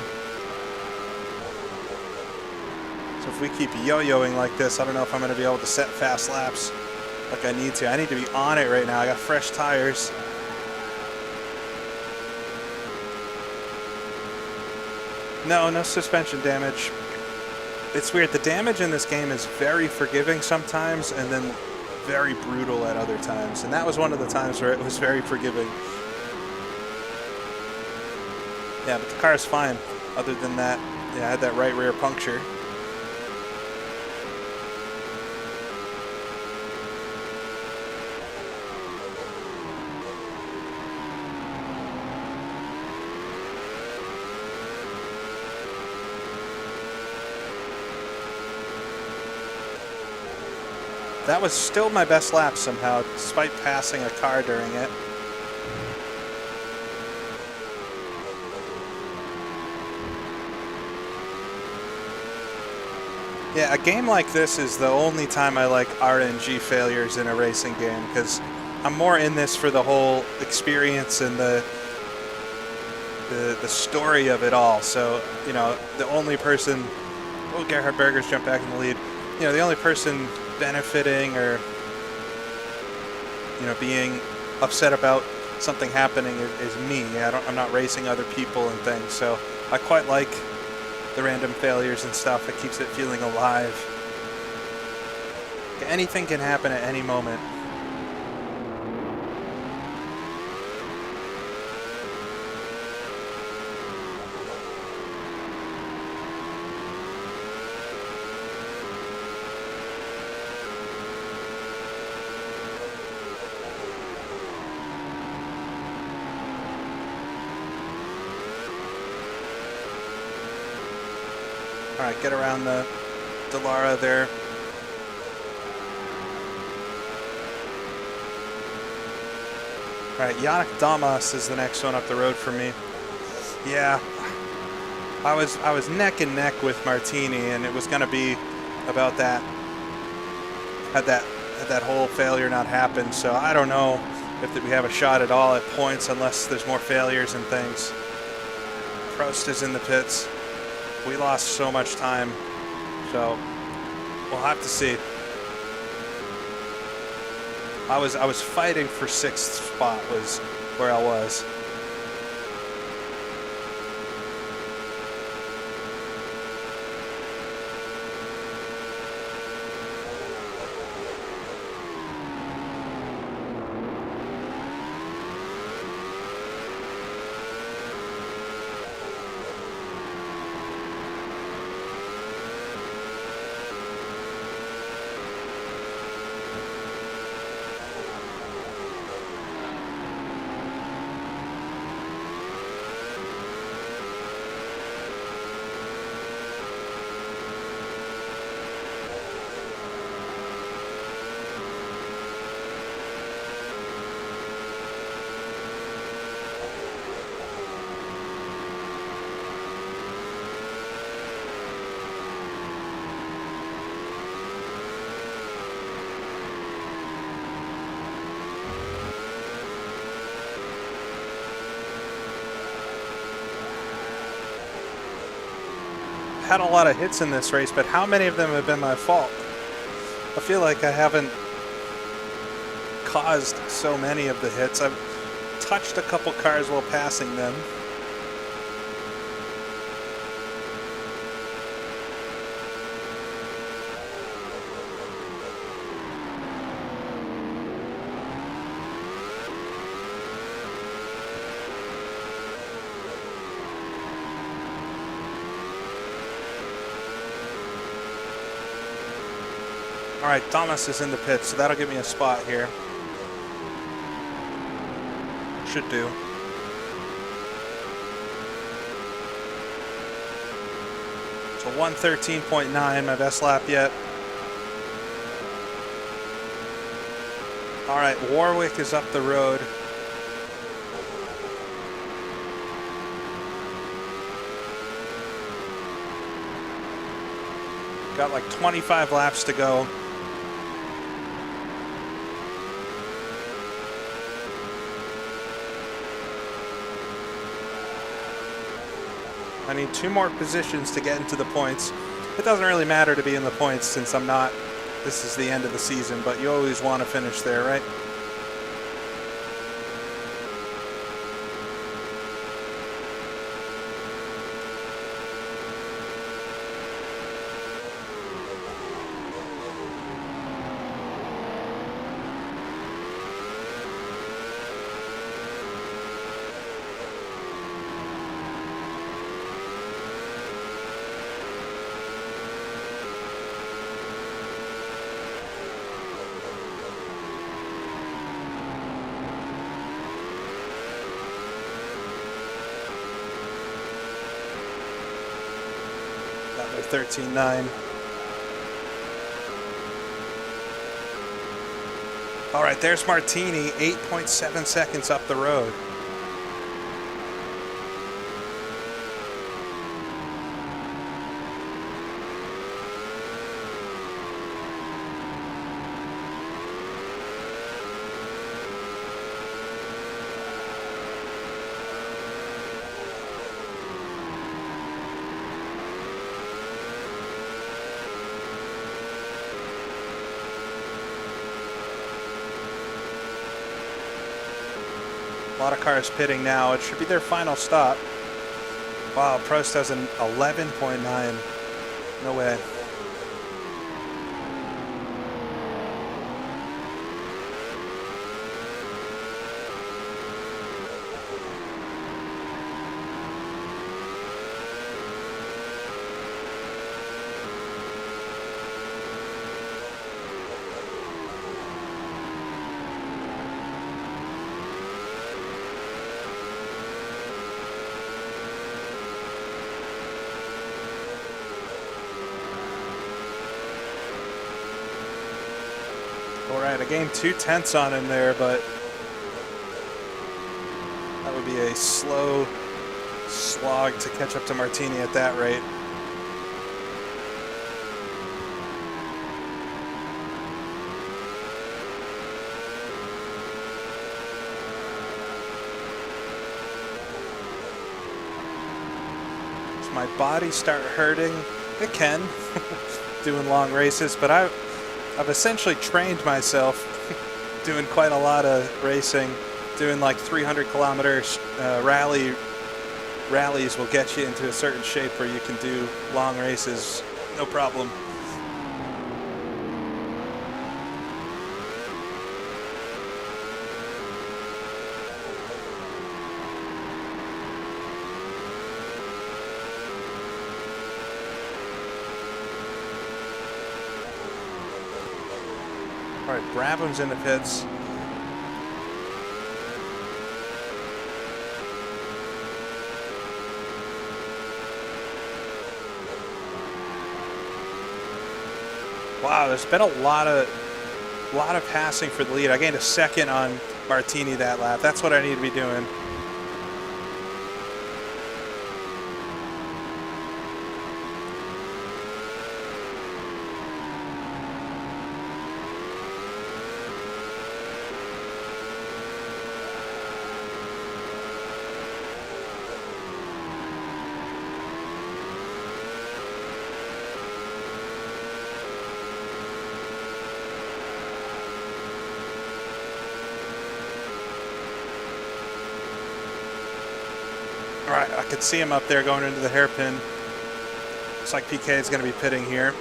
So if we keep yo-yoing like this, I don't know if I'm going to be able to set fast laps like I need to. I need to be on it right now. I got fresh tires. No suspension damage. It's weird. The damage in this game is very forgiving sometimes and then very brutal at other times. And that was one of the times where it was very forgiving. Yeah, but the car is fine. Other than that, yeah, I had that right rear puncture. That was still my best lap somehow, despite passing a car during it. Yeah, a game like this is the only time I like RNG failures in a racing game, because I'm more in this for the whole experience and the story of it all. So, you know, the only person, oh, Gerhard Berger's jumped back in the lead. You know, the only person benefiting or, you know, being upset about something happening is me. I'm not racing other people and things. So I quite like the random failures and stuff. It keeps it feeling alive. Anything can happen at any moment. All right, get around the Dallara there. All right, Yannick Damas is the next one up the road for me. Yeah, I was neck and neck with Martini, and it was going to be about that. Had that whole failure not happened, so I don't know if we have a shot at all at points unless there's more failures and things. Prost is in the pits. We lost so much time, so we'll have to see. I was fighting for 6th spot was where I was. Had a lot of hits in this race, but how many of them have been my fault? I feel like I haven't caused so many of the hits. I've touched a couple cars while passing them. All right, Thomas is in the pit, so that'll give me a spot here. Should do. So 113.9, my best lap yet. All right, Warwick is up the road. Got like 25 laps to go. I need 2 more positions to get into the points. It doesn't really matter to be in the points since I'm not, this is the end of the season, but you always want to finish there, right? Got my 13.9. All right, there's Martini, 8.7 seconds up the road. A lot of cars pitting now. It should be their final stop. Wow, Prost has an 11.9. No way. All right, I gained 0.2 on him there, but that would be a slow slog to catch up to Martini at that rate. Does my body start hurting? It can, doing long races, but I've essentially trained myself doing quite a lot of racing, doing like 300-kilometer rallies will get you into a certain shape where you can do long races, no problem. All right, Brabham's in the pits. Wow, there's been a lot of passing for the lead. I gained a second on Martini that lap. That's what I need to be doing. All right, I could see him up there going into the hairpin. Looks like PK is going to be pitting here.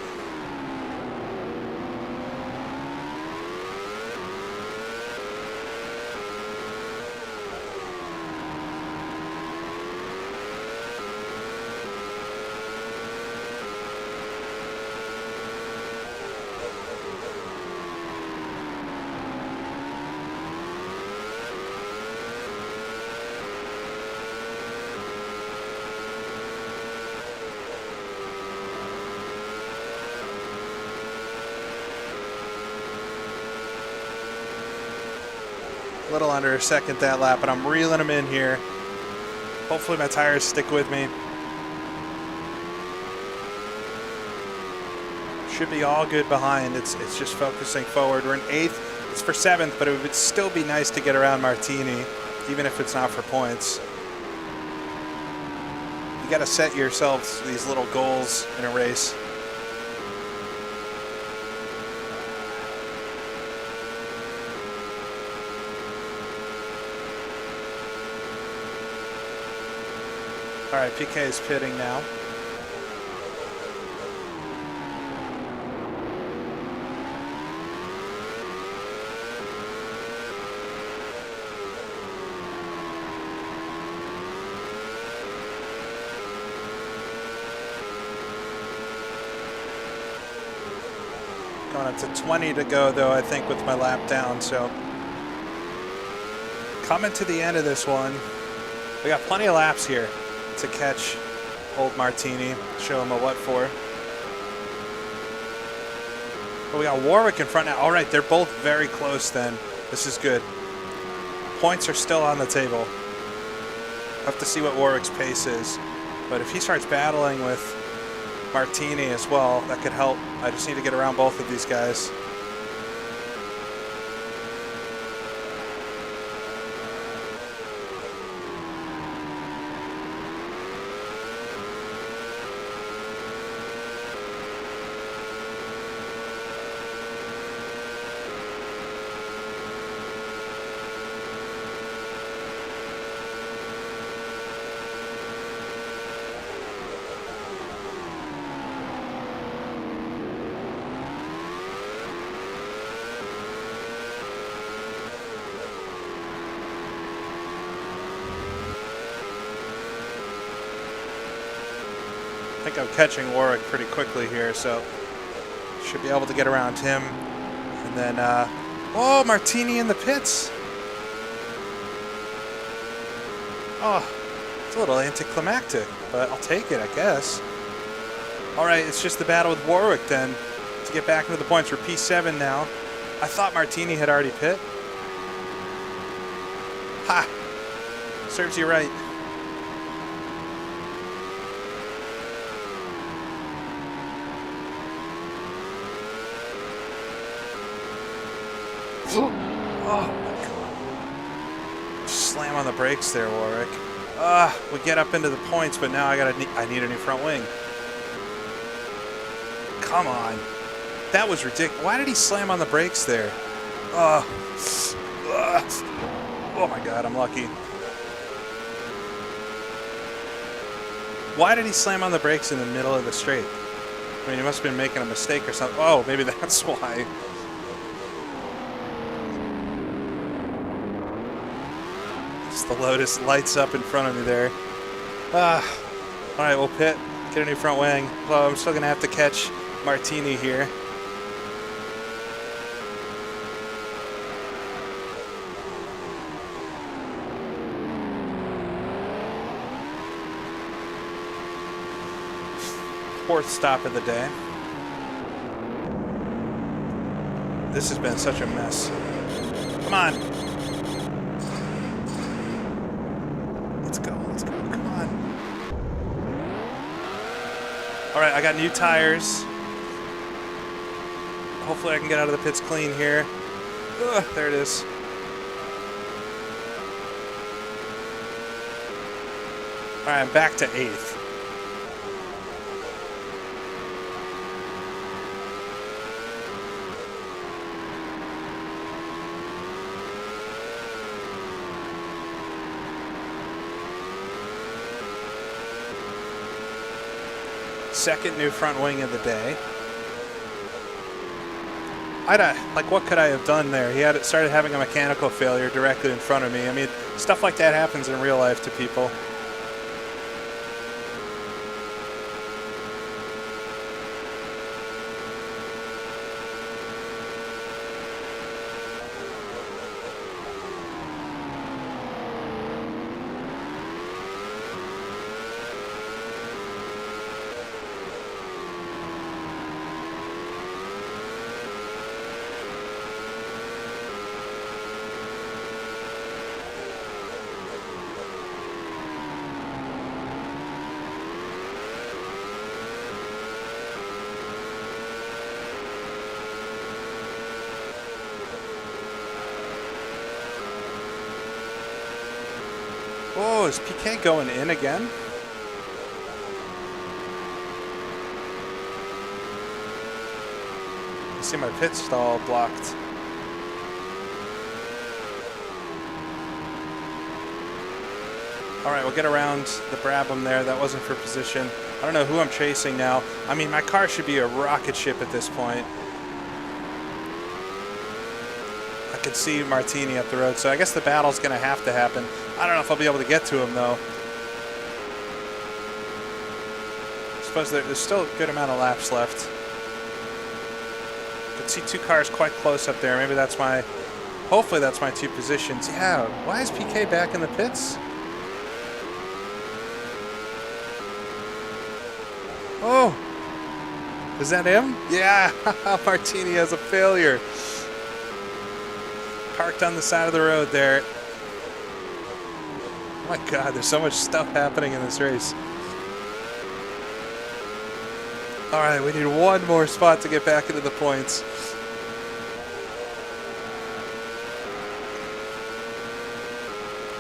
A little under a second that lap, but I'm reeling them in here. Hopefully my tires stick with me. Should be all good behind. It's just focusing forward. We're in 8th. It's for 7th, but it would still be nice to get around Martini, even if it's not for points. You got to set yourselves these little goals in a race. All right, PK is pitting now. Going up to 20 to go, though, I think, with my lap down. So coming to the end of this one, we got plenty of laps here to catch old Martini, show him a what for. But we got Warwick in front now. All right, they're both very close then. This is good. Points are still on the table. We'll have to see what Warwick's pace is. But if he starts battling with Martini as well, that could help. I just need to get around both of these guys. I think I'm catching Warwick pretty quickly here, so should be able to get around him. And then, oh, Martini in the pits. Oh, it's a little anticlimactic, but I'll take it, I guess. All right, it's just the battle with Warwick then to get back into the points. We're P7 now. I thought Martini had already pit. Ha! Serves you right. Oh my god. Slam on the brakes there, Warwick. We get up into the points, but now I need a new front wing. Come on. That was ridiculous. Why did he slam on the brakes there? Oh my god, I'm lucky. Why did he slam on the brakes in the middle of the straight? I mean, he must have been making a mistake or something. Oh, maybe that's why. The Lotus lights up in front of me there. All right, we'll pit, get a new front wing. Well, I'm still going to have to catch Martini here. Fourth stop of the day. This has been such a mess. Come on. All right, I got new tires. Hopefully I can get out of the pits clean here. There it is. All right, I'm back to 8th. Second new front wing of the day. Like, what could I have done there? He started having a mechanical failure directly in front of me. I mean, stuff like that happens in real life to people. Oh, is PK going in again? I see my pit stall blocked. All right, we'll get around the Brabham there. That wasn't for position. I don't know who I'm chasing now. I mean, my car should be a rocket ship at this point. I could see Martini up the road, so I guess the battle's going to have to happen. I don't know if I'll be able to get to him, though. I suppose there's still a good amount of laps left. I can see two cars quite close up there. Maybe that's my... Hopefully that's my two positions. Yeah, why is PK back in the pits? Oh! Is that him? Yeah, Martini has a failure. Parked on the side of the road there. Oh my God, there's so much stuff happening in this race. All right, we need one more spot to get back into the points.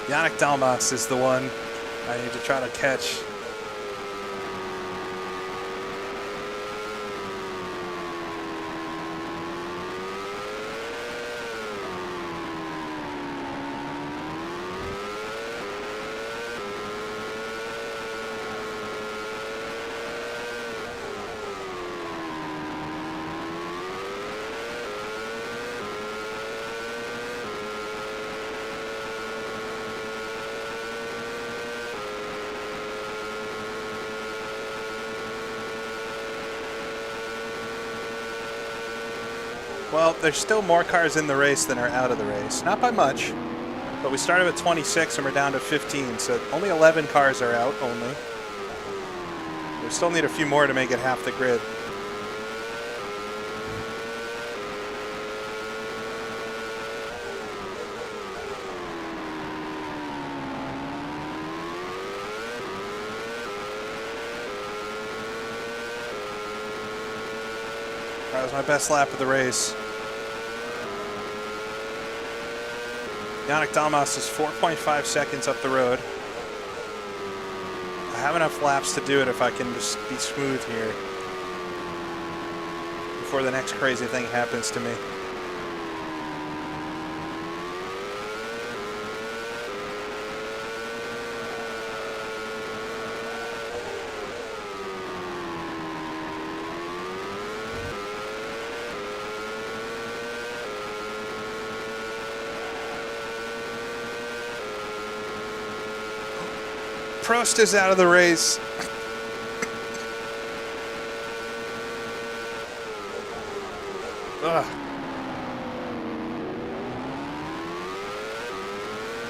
Yannick Dalmas is the one I need to try to catch. Well, there's still more cars in the race than are out of the race. Not by much, but we started with 26 and we're down to 15, so only 11 cars are out only. We still need a few more to make it half the grid. That was my best lap of the race. Yannick Dalmas is 4.5 seconds up the road. I have enough laps to do it if I can just be smooth here before the next crazy thing happens to me. Prost is out of the race. Ugh.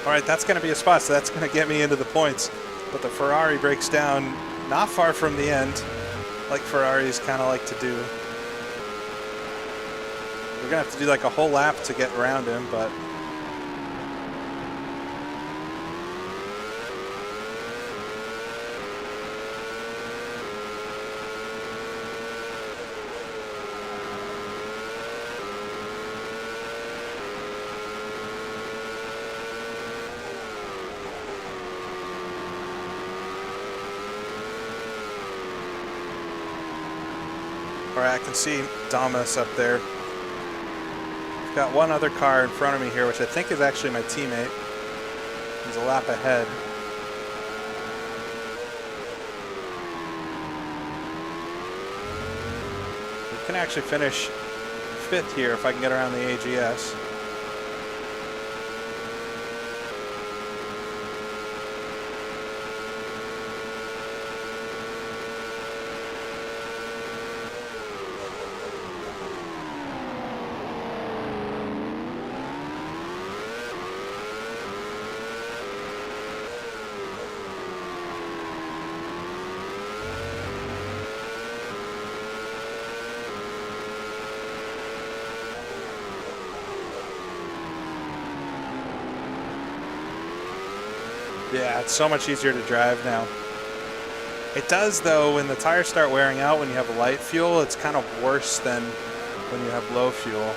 All right, that's going to be a spot, so that's going to get me into the points. But the Ferrari breaks down not far from the end, like Ferraris kind of like to do. We're going to have to do like a whole lap to get around him, but... All right, I can see Dalmas up there. I've got one other car in front of me here, which I think is actually my teammate. He's a lap ahead. We can actually finish 5th here if I can get around the AGS. Yeah, it's so much easier to drive now. It does, though, when the tires start wearing out when you have light fuel, it's kind of worse than when you have low fuel.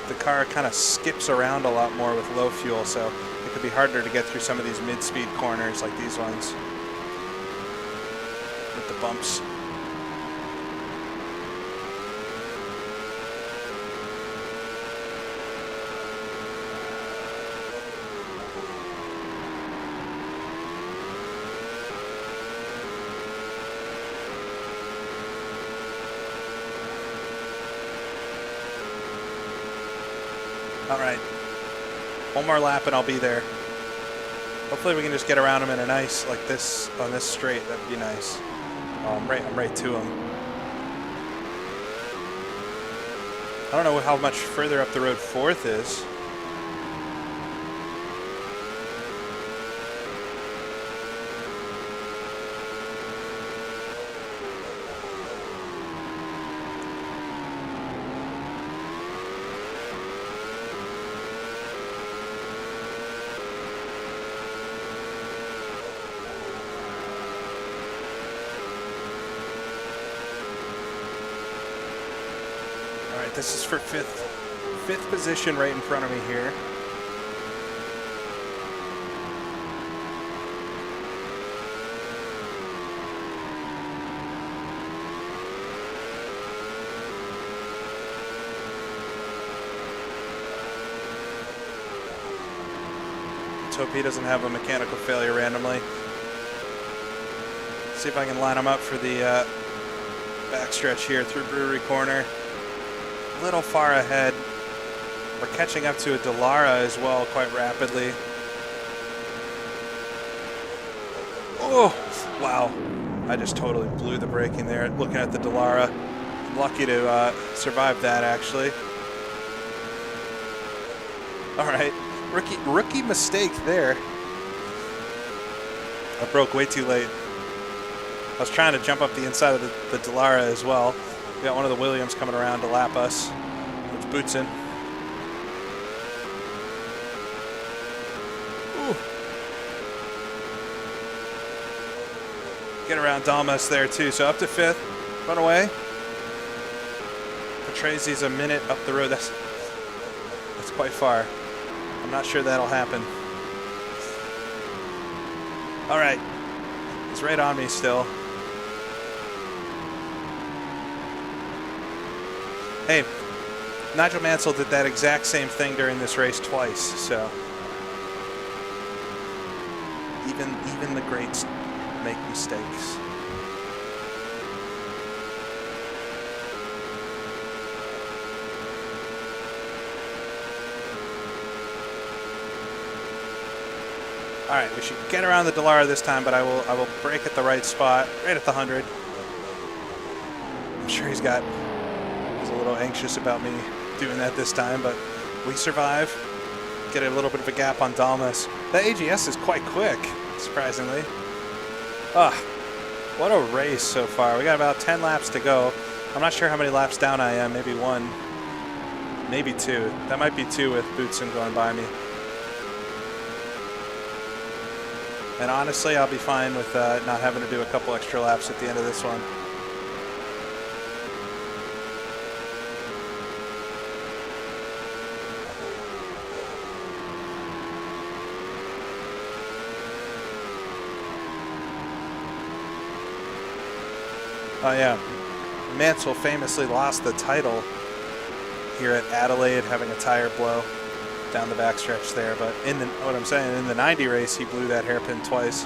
The car kind of skips around a lot more with low fuel, so it could be harder to get through some of these mid-speed corners like these ones with the bumps. All right, one more lap and I'll be there. Hopefully we can just get around him in a nice, like this, on this straight. That'd be nice. Oh, I'm right to him. I don't know how much further up the road 4th is. This is for fifth position right in front of me here. Let's hope he doesn't have a mechanical failure randomly. See if I can line him up for the backstretch here through Brewery Corner. A little far ahead. We're catching up to a Dallara as well quite rapidly. Oh, wow. I just totally blew the braking there looking at the Dallara. I'm lucky to survive that, actually. All right, rookie mistake there. I broke way too late. I was trying to jump up the inside of the Dallara as well. We got one of the Williams coming around to lap us. It's Bootson. Ooh. Get around Dalmas there too. So up to 5th. Run away. Patrese a minute up the road. That's quite far. I'm not sure that'll happen. All right. He's right on me still. Hey, Nigel Mansell did that exact same thing during this race twice, so even the greats make mistakes. All right, we should get around the Dallara this time, but I will brake at the right spot, right at the 100. I'm sure he's a little anxious about me doing that this time, but we survive. Get a little bit of a gap on Dalmas. That AGS is quite quick, surprisingly. Ah, what a race so far. We got about 10 laps to go. I'm not sure how many laps down I am. Maybe 1, maybe 2. That might be 2 with Bootson going by me. And honestly, I'll be fine with not having to do a couple extra laps at the end of this one. Oh yeah, Mansell famously lost the title here at Adelaide, having a tire blow down the backstretch there. But in the 90 race, he blew that hairpin twice.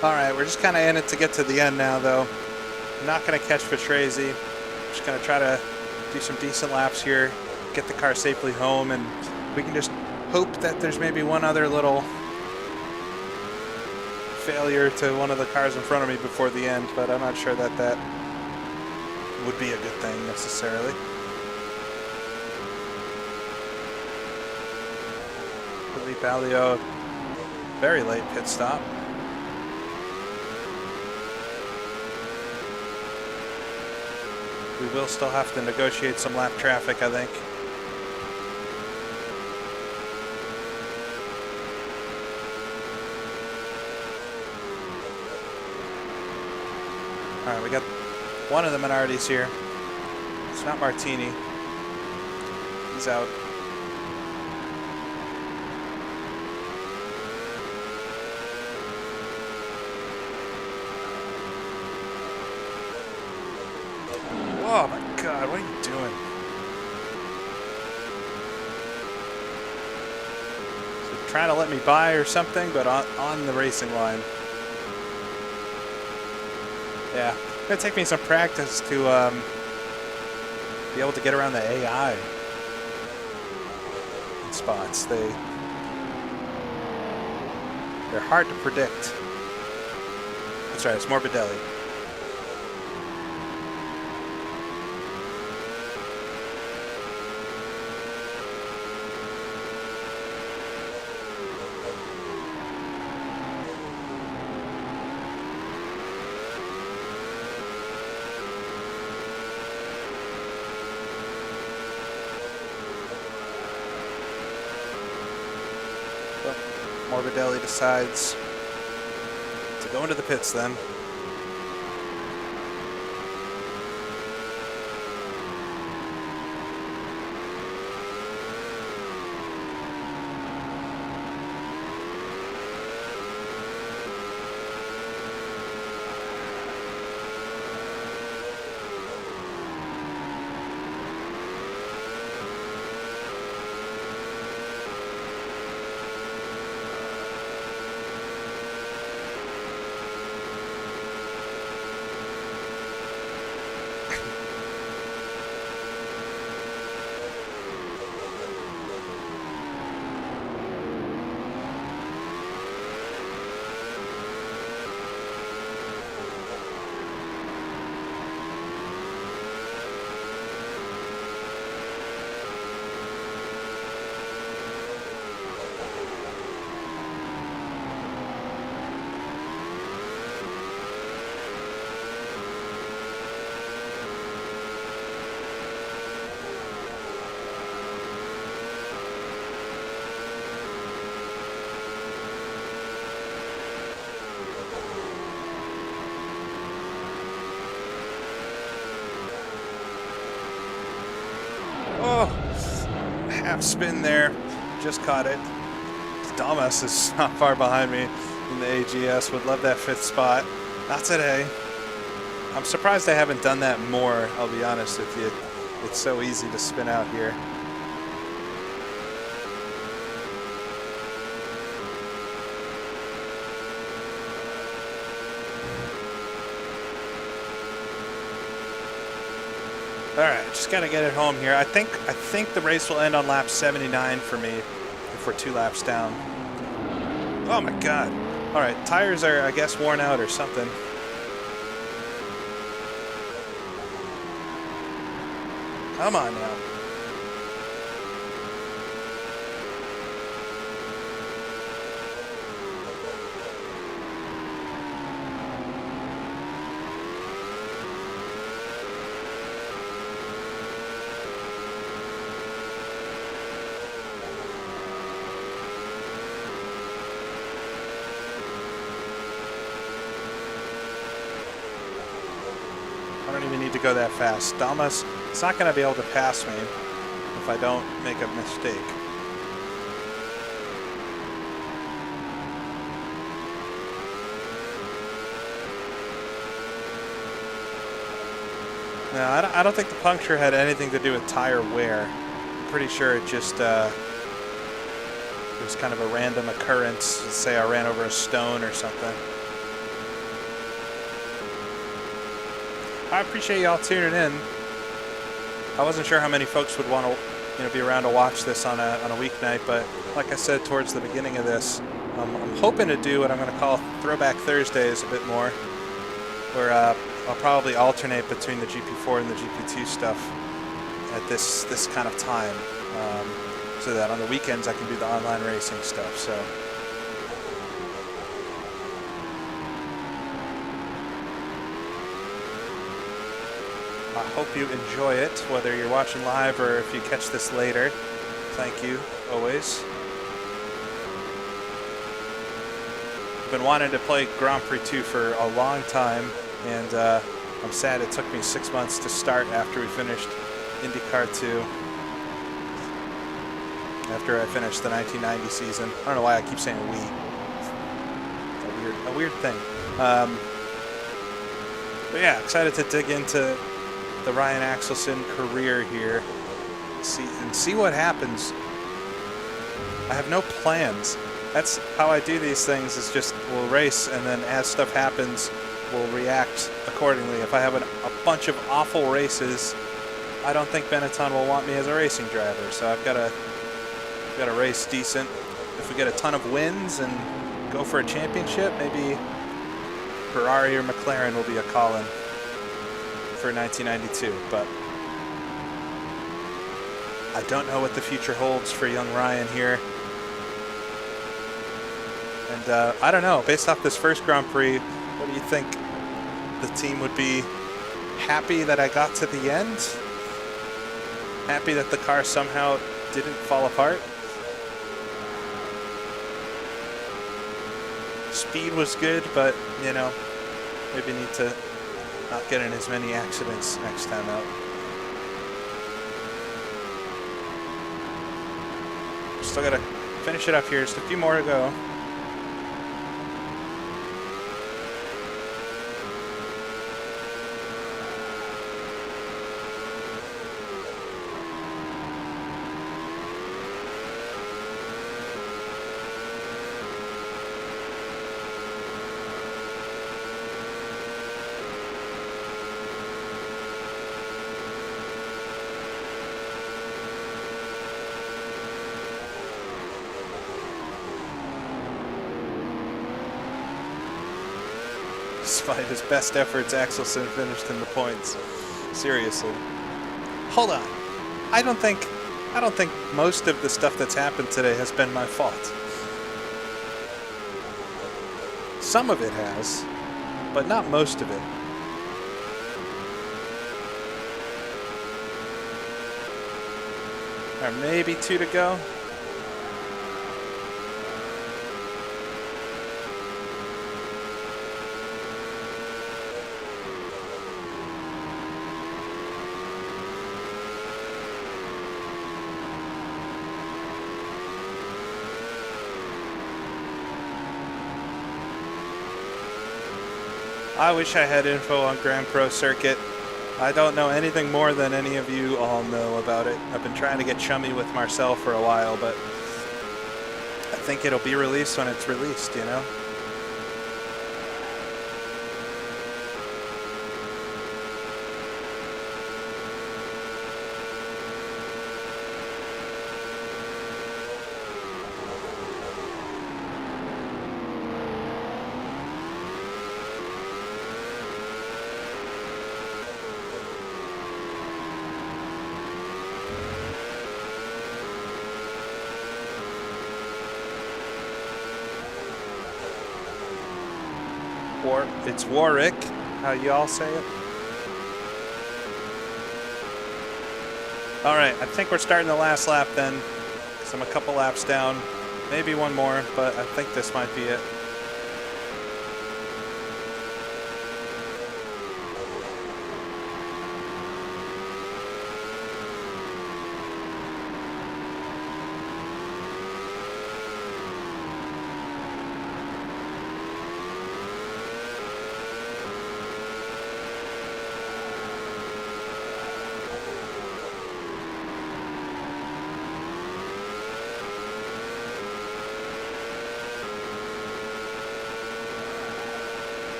All right, we're just kind of in it to get to the end now, though. I'm not going to catch Patrese. I'm just going to try to do some decent laps here, get the car safely home, and we can just hope that there's maybe one other little failure to one of the cars in front of me before the end, but I'm not sure that that would be a good thing necessarily. Felipe Alio, very late pit stop. We will still have to negotiate some lap traffic, I think. right, we got one of the minorities here. It's not Martini. He's out. Oh my God, what are you doing? So trying to let me by or something, but on the racing line. Yeah, it's gonna take me some practice to be able to get around the AI in spots. They're hard to predict. That's right, it's Morbidelli. Morbidelli decides to go into the pits then. Oh, half spin there, just caught it. Damas is not far behind me in the AGS. Would love that 5th spot. Not today. I'm surprised I haven't done that more, I'll be honest with you. It's so easy to spin out here. All right, just gotta get it home here. I think the race will end on lap 79 for me if we're 2 laps down. Oh my God. All right, tires are, I guess, worn out or something. Come on now. I don't even need to go that fast. Damas is not going to be able to pass me if I don't make a mistake. No, I don't think the puncture had anything to do with tire wear. I'm pretty sure it just it was kind of a random occurrence. Let's say I ran over a stone or something. I appreciate y'all tuning in. I wasn't sure how many folks would want to, be around to watch this on a weeknight, but like I said towards the beginning of this, I'm hoping to do what I'm going to call Throwback Thursdays a bit more, where I'll probably alternate between the GP4 and the GP2 stuff at this kind of time, so that on the weekends I can do the online racing stuff. So. I hope you enjoy it, whether you're watching live or if you catch this later. Thank you, always. I've been wanting to play Grand Prix 2 for a long time, and I'm sad it took me 6 months to start after we finished IndyCar 2. After I finished the 1990 season. I don't know why I keep saying we. It's a weird thing. But yeah, excited to dig into the Ryan Axelson career here. See what happens. I have no plans. That's how I do these things, is just we'll race, and then as stuff happens, we'll react accordingly. If I have a bunch of awful races, I don't think Benetton will want me as a racing driver, so I've got to race decent. If we get a ton of wins and go for a championship, maybe Ferrari or McLaren will be a call-in for 1992, but I don't know what the future holds for young Ryan here. And I don't know, based off this first Grand Prix, what do you think? The team would be happy that I got to the end? Happy that the car somehow didn't fall apart? Speed was good, but, you know, maybe need to not get in as many accidents next time out. Still got to finish it up here. Just a few more to go. Despite his best efforts, Axelson finished in the points. Seriously. Hold on. I don't think most of the stuff that's happened today has been my fault. Some of it has, but not most of it. Or maybe 2 to go. I wish I had info on Grand Pro Circuit. I don't know anything more than any of you all know about it. I've been trying to get chummy with Marcel for a while, but I think it'll be released when it's released, you know? It's Warwick, how y'all say it. All right, I think we're starting the last lap then, because I'm a couple laps down. Maybe one more, but I think this might be it.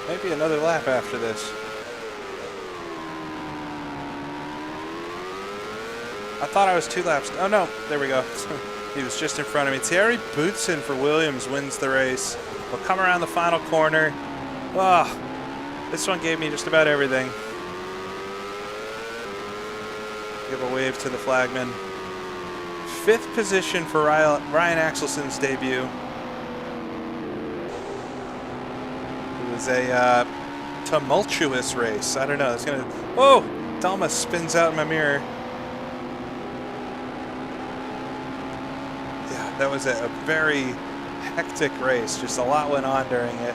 Maybe another lap after this. I thought I was 2 laps. Oh no, there we go. He was just in front of me. Thierry Boutsen for Williams wins the race. We'll come around the final corner. Oh, this one gave me just about everything. Give a wave to the flagman. 5th position for Ryan Axelson's debut. It was a tumultuous race. I don't know. It's gonna. Oh, Dalma spins out in my mirror. Yeah, that was a very hectic race. Just a lot went on during it.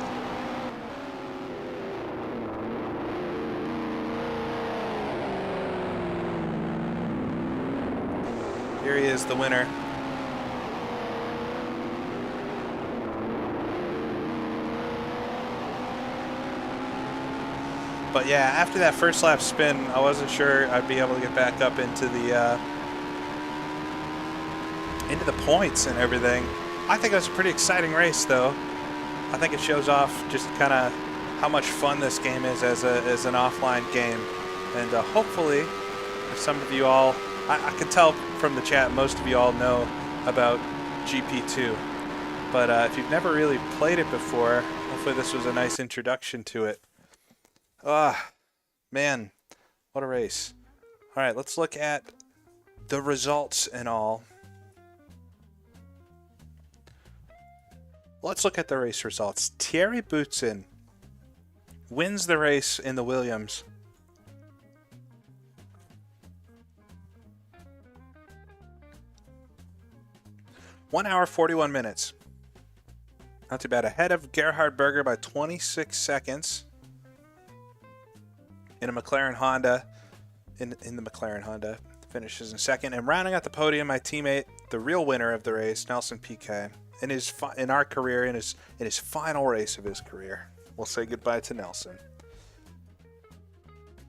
Here he is, the winner. But yeah, after that first lap spin, I wasn't sure I'd be able to get back up into the points and everything. I think it was a pretty exciting race, though. I think it shows off just kind of how much fun this game is as an offline game. And hopefully, if some of you all, I can tell from the chat, most of you all know about GP2. But if you've never really played it before, hopefully this was a nice introduction to it. Ah, man, what a race. All right, let's look at the results and all. Let's look at the race results. Thierry Boutsen wins the race in the Williams. One hour, 41 minutes. Not too bad. Ahead of Gerhard Berger by 26 seconds. In a McLaren Honda. In the McLaren Honda. Finishes in second. And rounding out the podium, my teammate, the real winner of the race, Nelson Piquet. In our career, in his final race of his career. We'll say goodbye to Nelson.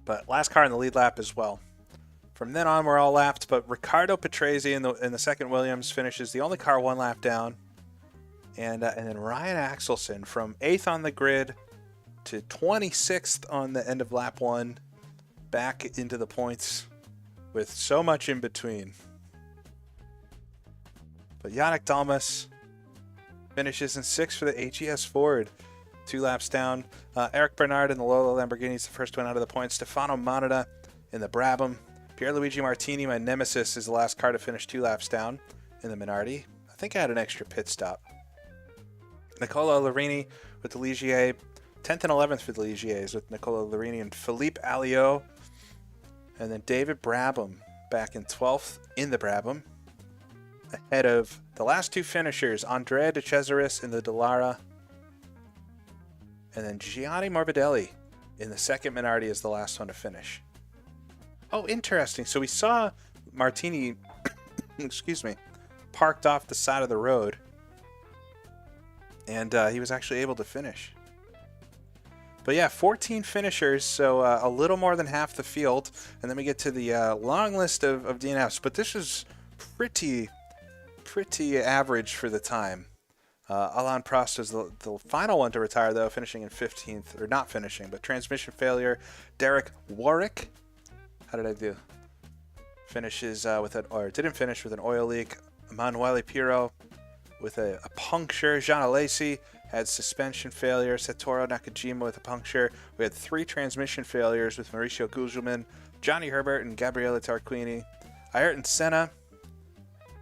But last car in the lead lap as well. From then on, we're all lapped, but Riccardo Patrese in the second Williams finishes the only car one lap down. And then Ryan Axelson from 8th on the grid to 26th on the end of lap 1, back into the points with so much in between. But Yannick Dalmas finishes in 6th for the AGS Ford, 2 laps down. Eric Bernard in the Lola Lamborghini is the first one out of the points. Stefano Moneta in the Brabham. Pierluigi Martini, my nemesis, is the last car to finish 2 laps down in the Minardi. I think I had an extra pit stop. Nicola Larini with the Ligier. 10th and 11th for the Ligiers with Nicola Larini and Philippe Alliot. And then David Brabham back in 12th in the Brabham. Ahead of the last 2 finishers, Andrea De Cesaris in the Dallara. And then Gianni Morbidelli in the second Minardi is the last one to finish. Oh, interesting. So we saw Martini, excuse me, parked off the side of the road. And he was actually able to finish. But yeah, 14 finishers, so a little more than half the field. And then we get to the long list of DNFs. But this is pretty average for the time. Alain Prost is the final one to retire, though, finishing in 15th. Or not finishing, but transmission failure. Derek Warwick. How did I do? Finishes didn't finish with an oil leak. Emanuele Pirro with a puncture. Jean Alesi had suspension failure. Satoru Nakajima with a puncture. We had 3 transmission failures with Mauricio Gugelmin, Johnny Herbert, and Gabriele Tarquini. Ayrton Senna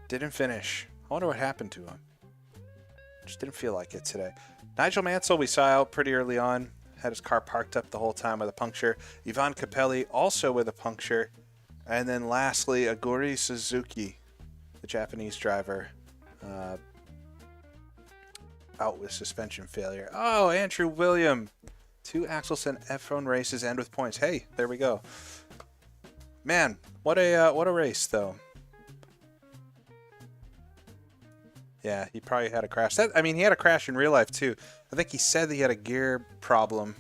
didn't finish. I wonder what happened to him. Just didn't feel like it today. Nigel Mansell we saw out pretty early on. Had his car parked up the whole time with a puncture. Ivan Capelli also with a puncture. And then lastly, Aguri Suzuki, the Japanese driver, out with suspension failure. Oh, Andrew William. 2 Axelson F1 races end with points. Hey, there we go. Man, what a race, though. Yeah, he probably had a crash. He had a crash in real life, too. I think he said that he had a gear problem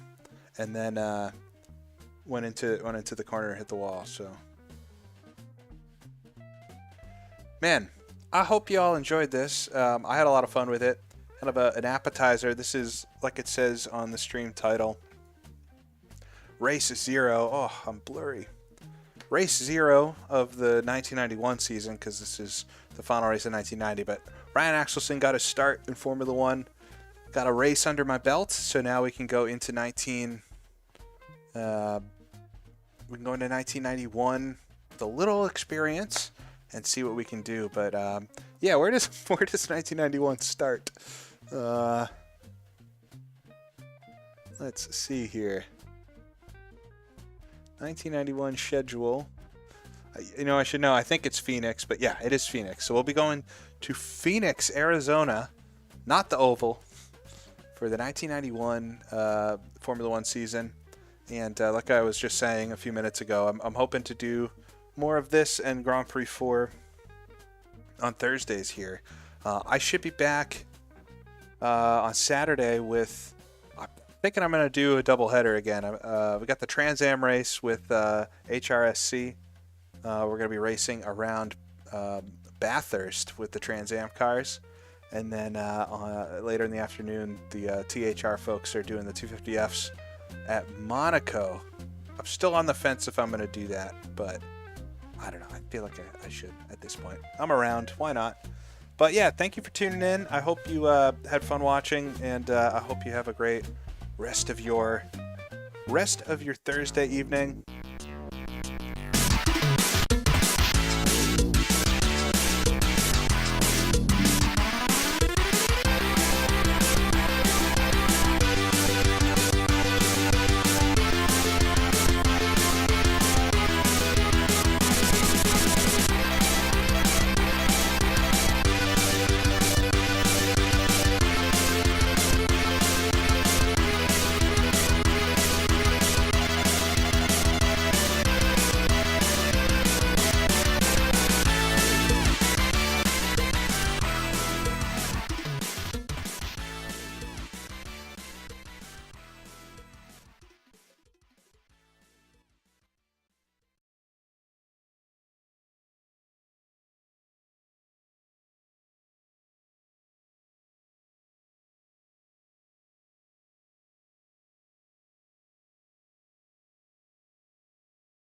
and then went into the corner and hit the wall. So, man, I hope you all enjoyed this. I had a lot of fun with it. Kind of an appetizer. This is, like it says on the stream title, Race 0. Oh, I'm blurry. Race 0 of the 1991 season, because this is the final race of 1990. But Ryan Axelson got a start in Formula 1. Got a race under my belt, so now we can go into 1991 with a little experience and see what we can do. But yeah, where does 1991 start? Let's see here. 1991 schedule. You know, I should know. I think it's Phoenix, but yeah, it is Phoenix. So we'll be going to Phoenix, Arizona, not the Oval, for the 1991 Formula One season. And like I was just saying a few minutes ago, I'm hoping to do more of this and Grand Prix 4 on Thursdays here. I should be back on Saturday with, I'm thinking I'm going to do a doubleheader again. We got the Trans Am race with HRSC. We're going to be racing around Bathurst with the Trans Am cars. And then later in the afternoon, the THR folks are doing the 250Fs at Monaco. I'm still on the fence if I'm going to do that, but I don't know. I feel like I should at this point. I'm around. Why not? But yeah, thank you for tuning in. I hope you had fun watching, and I hope you have a great rest of your Thursday evening.